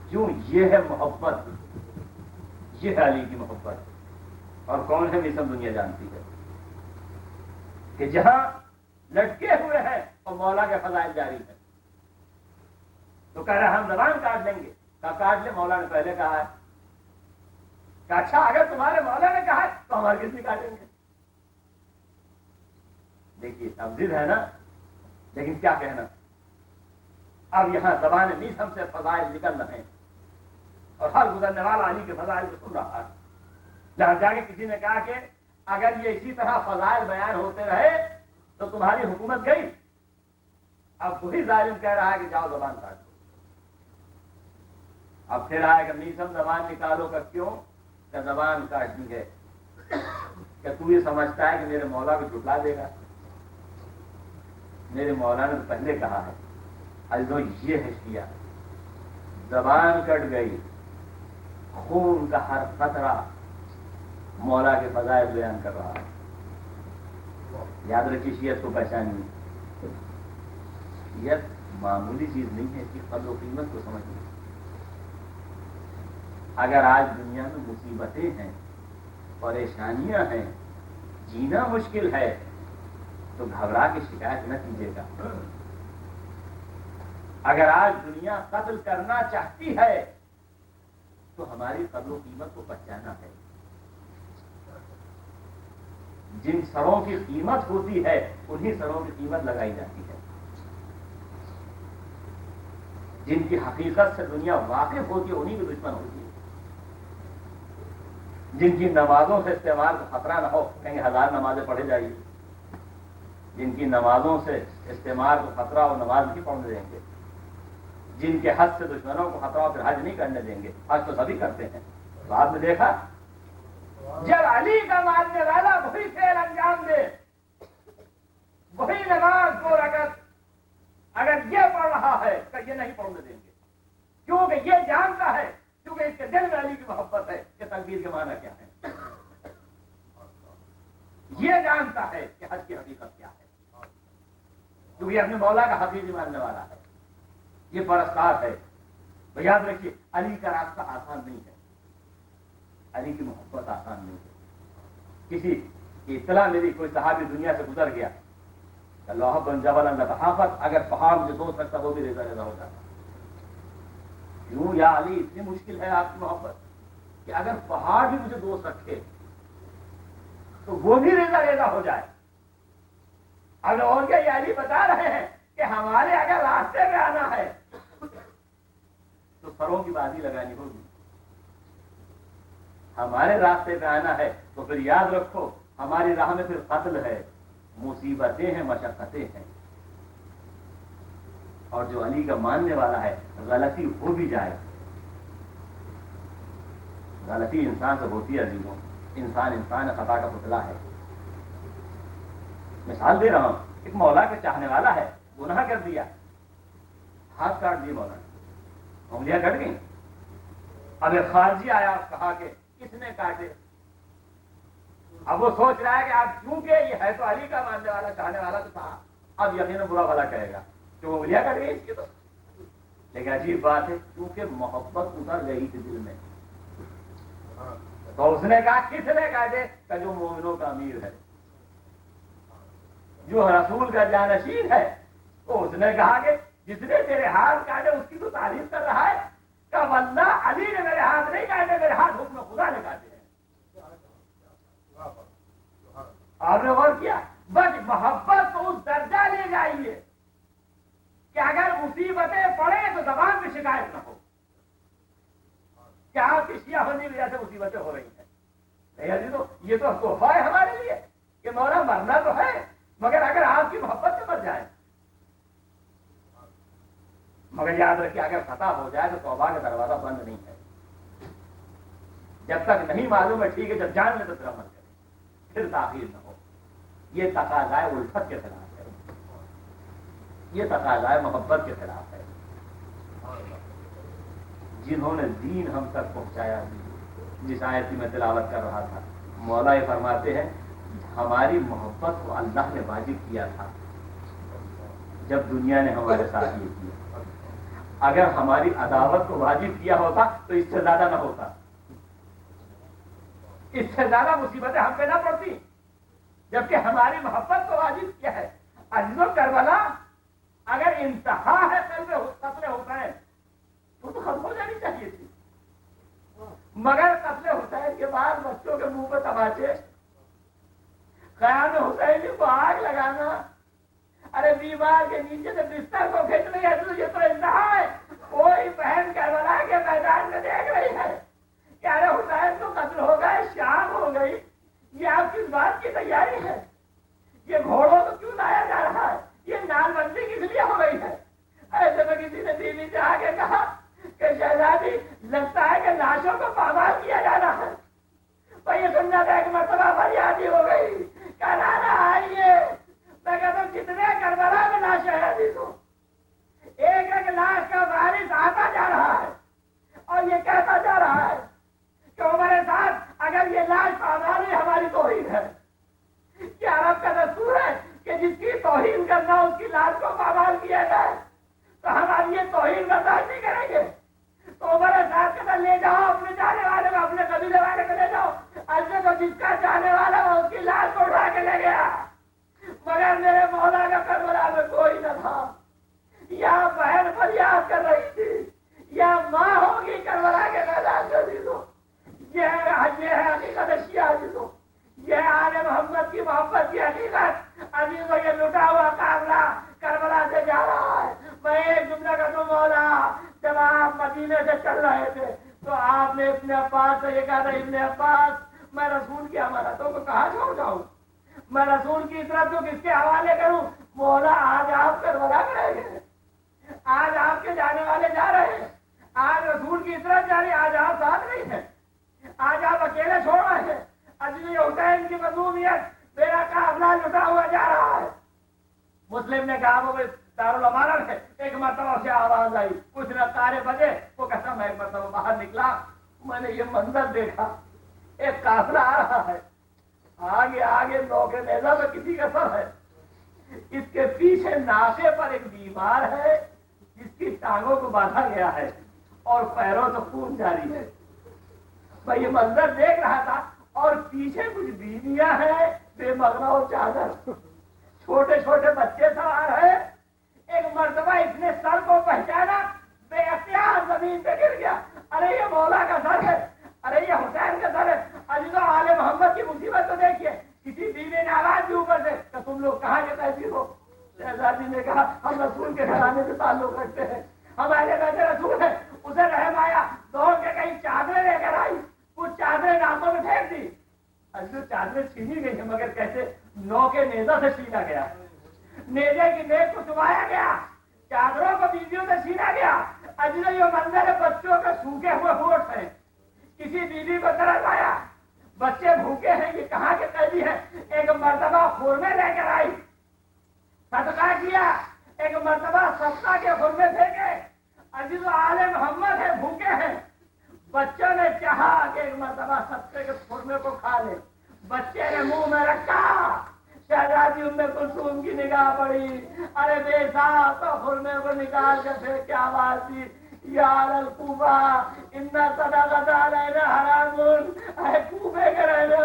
کیوں؟ یہ ہے محبت، یہ ہے علی کی محبت. اور کون ہے یہ سب دنیا جانتی ہے کہ جہاں لٹکے ہوئے ہیں اور مولا کے فضائل جاری ہیں، تو کہہ رہے ہم زبان کاٹ لیں گے. کہا کاٹ لیں، مولا نے پہلے کہا ہے. کہ اچھا اگر تمہارے مولا نے کہا ہے تو ہمارے کس بھی کاٹیں گے. دیکھیے اب ضد ہے نا، لیکن کیا کہنا. اب یہاں زبان میثم سے فضائل نکل رہے ہیں اور ہر گزرنے والا علی کے فضائل کو سن رہا ہے. جہاں جا کے کسی نے کہا کہ اگر یہ اسی طرح فضائل بیان ہوتے رہے تو تمہاری حکومت گئی. اب وہی ظالم کہہ رہا ہے کہ جاؤ زبان کاٹ دو. اب پھر آئے کہ میثم زبان نکالو کا کیوں؟ کہ زبان کاٹنی ہے. کہ تو یہ سمجھتا ہے کہ میرے مولا کو جھٹلا دے گا؟ میرے مولا نے پہلے کہا ہے. الدو یہ ہے شیعہ، زبان کٹ گئی، خون کا ہر قطرہ مولا کے فضائل بیان کر رہا ہے. یاد رکھیے شیعت کو پہچانیے. شیعت معمولی چیز نہیں ہے، اس کی قدر و قیمت کو سمجھیے. اگر آج دنیا میں مصیبتیں ہیں، پریشانیاں ہیں، جینا مشکل ہے، تو گھبرا کے شکایت نہ کیجیے گا. اگر آج دنیا قتل کرنا چاہتی ہے تو ہماری قدر و قیمت کو پہچانا ہے. جن سروں کی قیمت ہوتی ہے انہی سروں کی قیمت لگائی جاتی ہے. جن کی حقیقت سے دنیا واقف ہوتی ہے انہی کی دشمن ہوتی ہے. جن کی نمازوں سے استعمال کو خطرہ نہ ہو، کہیں 1000 نمازیں پڑھے جائیے. جن کی نمازوں سے استعمال کو خطرہ ہو، نماز نہیں پڑھنے دیں گے. جن کے حج سے دشمنوں کو خطرہ ہو، پھر حج نہیں کرنے دیں گے. حج تو سبھی کرتے ہیں. بعد میں دیکھا جب علی کا ماننے والا وہی فعل انجام دے، وہی نماز 2 رکعت اگر یہ پڑھ رہا ہے تو یہ نہیں پڑھنے دیں گے. کیونکہ یہ جانتا ہے، کیونکہ اس کے دل میں علی کی محبت ہے کہ تکبیر کے معنی کیا ہے. یہ جانتا ہے کہ حج کی حقیقت کیا ہے، کیونکہ یہ اپنے مولا کا حقیقی ماننے والا ہے. یہ پرستار ہے. تو یاد رکھیے علی کا راستہ آسان نہیں ہے، علی کی محبت آسان نہیں ہے. کسی کی اطلاع ملی کوئی صحابی دنیا سے گزر گیا، اللہ بن جبل لتحافت، اگر پہاڑ مجھے دوست رکھتا وہ بھی ریزا ریزا ہو جاتا. کیوں یا علی اتنی مشکل ہے آپ کی محبت کہ اگر پہاڑ بھی مجھے دوست رکھے تو وہ بھی ریزا ریزا ہو جائے. اب اور کیا یہ علی بتا رہے ہیں کہ ہمارے اگر راستے میں آنا ہے تو سروں کی بازی لگانی ہوگی. ہمارے راستے پہ آنا ہے تو پھر یاد رکھو ہماری راہ میں پھر قتل ہے، مصیبتیں ہیں، مشقتیں ہیں. اور جو علی کا ماننے والا ہے غلطی ہو بھی جائے، غلطی انسان سے ہوتی ہے عزیزوں. انسان خطا کا پتلا ہے. مثال دے رہا ہوں، ایک مولا کے چاہنے والا ہے، گناہ کر دیا، ہاتھ کاٹ دیے مولا نے، انگلیاں کٹ گئیں. اب ایک خارجی آیا، کہا کہ کس نے کاٹے؟ اب وہ سوچ رہا ہے کہ اب کیونکہ یہ ہے تو علی کا ماننے والا، چاہنے والا تو تھا، اب یقیناً برا بھلا کہے گا کہ وہ انگلیاں کٹ گئی اس کی. تو لیکن عجیب بات ہے، کیونکہ محبت اتر گئی تھی دل میں، تو اس نے کہا کس نے کاٹے؟ کہ جو مومنوں کا امیر ہے، جو رسول کا جانشین ہے. تو اس نے کہا کہ جس نے تیرے ہاتھ کاٹے اس کی تو تعریف کر رہا ہے. کہ واللہ علی نے میرے ہاتھ نہیں کاٹے، میرے ہاتھ حکم خدا نے کاٹے ہیں. آپ نے غور کیا؟ بس محبت تو اس درجہ لے جائیے کہ اگر مصیبتیں پڑے تو زبان پہ شکایت نہ ہو کہ آپ کی شیعہ ہونے کی وجہ سے مصیبتیں ہو رہی ہیں. نہیں یہ تو تحفہ ہے ہمارے لیے کہ مولا مرنا تو ہے مگر اگر آپ کی محبت سے مر جائے. مگر یاد رکھیے اگر خطا ہو جائے تو توبہ کا دروازہ بند نہیں ہے. جب تک نہیں معلوم ہے ٹھیک ہے، جب جان لے تو پھر عمل کرے، پھر تاخیر نہ ہو. یہ تقاضا الفت کے خلاف ہے، یہ تقاضا محبت کے خلاف ہے. جنہوں نے دین ہم تک پہنچایا جس آیت کی میں تلاوت کر رہا تھا، مولا یہ فرماتے ہیں ہماری محبت کو اللہ نے واجب کیا تھا جب دنیا نے ہمارے ساتھ یہ کیا. اگر ہماری عداوت کو واجب کیا ہوتا تو اس سے زیادہ نہ ہوتا، اس سے زیادہ مصیبتیں ہم پہ نہ پڑتی، جبکہ ہماری محبت کو واجب کیا ہے. عجز و کربلا اگر انتہا ہے قتل حسین تو ختم ہو جانی چاہیے تھی، مگر قتل حسین کے بعد بچوں کے منہ پہ تماچے، قیام حسین کو آگ لگانا، ارے بیمار کے نیچے سے بستر کو کھینچنا، یہ تو انتہا ہے. کوئی بہن کربلا کے میدان میں دیکھ رہی ہے کہ ارے حسین تو قتل ہو گئے، شام ہو گئی، یہ آپ کس بات کی تیاری ہے؟ یہ گھوڑوں کو کیوں لایا جا رہا ہے؟ یہ نال بندی کس لیے ہو گئی ہے؟ ایسے میں کسی نے بیوی سے آگے کہا کہ شہزادی لگتا ہے کہ لاشوں کو پامال کیا جانا ہے. تو یہ سننا تھا ایک مرتبہ فریادی ہو گئی، کرانا آئیے. میں کہتا ہوں کتنے کربلا میں لاش ہے تو ایک ایک لاش کا وارث آتا جا رہا ہے اور یہ کہتا جا رہا ہے کہ ہمارے ساتھ اگر یہ لاش پامال ہے ہماری توہین ہے. کیا عرب کا دستور ہے کہ جس کی توہین کرنا اس کی لاش کو پامال کیا جائے؟ تو ہماری یہ توہین برداشت نہیں کریں گے. تو ہمارے ساتھ کہتا لے جاؤ اپنے جانے والے کو، اپنے قبیلے والے کو لے جاؤ. ایسے تو جس کا جانے والا وہ اس کی لاش کو اٹھا کے لے گیا، مگر میرے مولا کا کربلا میں کوئی نہ تھا. یا بہن فریاد کر رہی تھی یا ماں ہوگی کربلا کے میدان میں. یہ ہے حقیقت شیعہ عزیزوں، یہ ہے آل محمد کی محبت کی حقیقت. عزیزوں یہ لٹا ہوا قافلہ کربلا سے جا رہا ہے. میں ایک جملہ کا تو مولا جب آپ مدینے سے چل رہے تھے تو آپ نے ابن عباس سے یہ کہا تھا، ابن عباس میں رسول کی امانتوں کو کہاں چھوڑ جاؤں، میں رسول کی اطاعت کو کس کے حوالے کروں؟ مولا آج آپ کربلا میں رہ گئے، آج آپ کے جانے والے جا رہے ہیں، آج رسول کی اطاعت جاری، آج آپ ساتھ نہیں ہیں، آج آپ اکیلے چھوڑ رہے ہیں. عزیز حسین کی مظلومیت میرا قافلہ لٹا ہوا جا رہا ہے. مسلم نے کہا وہ دارالامانہ ہے. ایک مرتبہ سے آواز آئی، کچھ نہ تارے بجے. وہ کہتا میں ایک مرتبہ باہر نکلا، میں نے یہ منظر دیکھا، ایک قافلہ آ رہا ہے، آگے آگے نوکے نیزہ میں کسی کا سر ہے، اس کے پیچھے ناکے پر ایک بیمار ہے جس کی ٹانگوں کو باندھا گیا ہے اور پیروں سے خون جاری ہے. میں یہ منظر دیکھ رہا تھا اور پیچھے کچھ بیویاں ہیں بے مغرا و چادر، چھوٹے چھوٹے بچے سوار ہیں. ایک مرتبہ اس نے سر کو پہچانا، بے اختیار زمین پہ گر گیا. ارے یہ مولا کا سر ہے، ارے یہ حسین کا سر ہے. عزیزو آل محمد کی مصیبت تو دیکھیے. کسی بیوی نے آواز دی اوپر سے کہ تم لوگ کہاں کے تہذیب ہو؟ شہزادی نے کہا ہم رسول کے گھرانے سے تعلق رکھتے ہیں، ہمارے بیٹے رسول ہیں. اسے رحم آیا، دوڑ کے کہیں چادریں لے کر آئی، کچھ چادریں ناکوں میں پھینک دی. چادریں چھینی گئی ہیں مگر کیسے؟ نو کے نیزہ سے چھینا گیا، نیزے کی نیز کو چبایا گیا، چادروں کو بیویوں سے چھینا گیا. عزیزو یہ منظر بچوں کے سوکھے ہوئے ہونٹ ہیں. کسی بیوی کو ترس آیا، بچے بھوکے ہیں، یہ کہاں کے قیدی ہیں. ایک مرتبہ خورمے لے کر آئی، صدقہ کیا. ایک مرتبہ صدقہ کے خورمے پھینکے. عزیزو آل محمد ہے، بھوکے ہیں. بچوں نے چاہا کہ ایک مرتبہ صدقے کے خورمے کو کھا لے، بچے نے منہ میں رکھا. شہزادی ام کلثوم کی نگاہ پڑی، ارے بے صاحب تو خورمے کو نکال کے پھینک کے آواز دی، یا الکوفہ ان صدقۃ علینا حرام. اے کوفے کے رہنے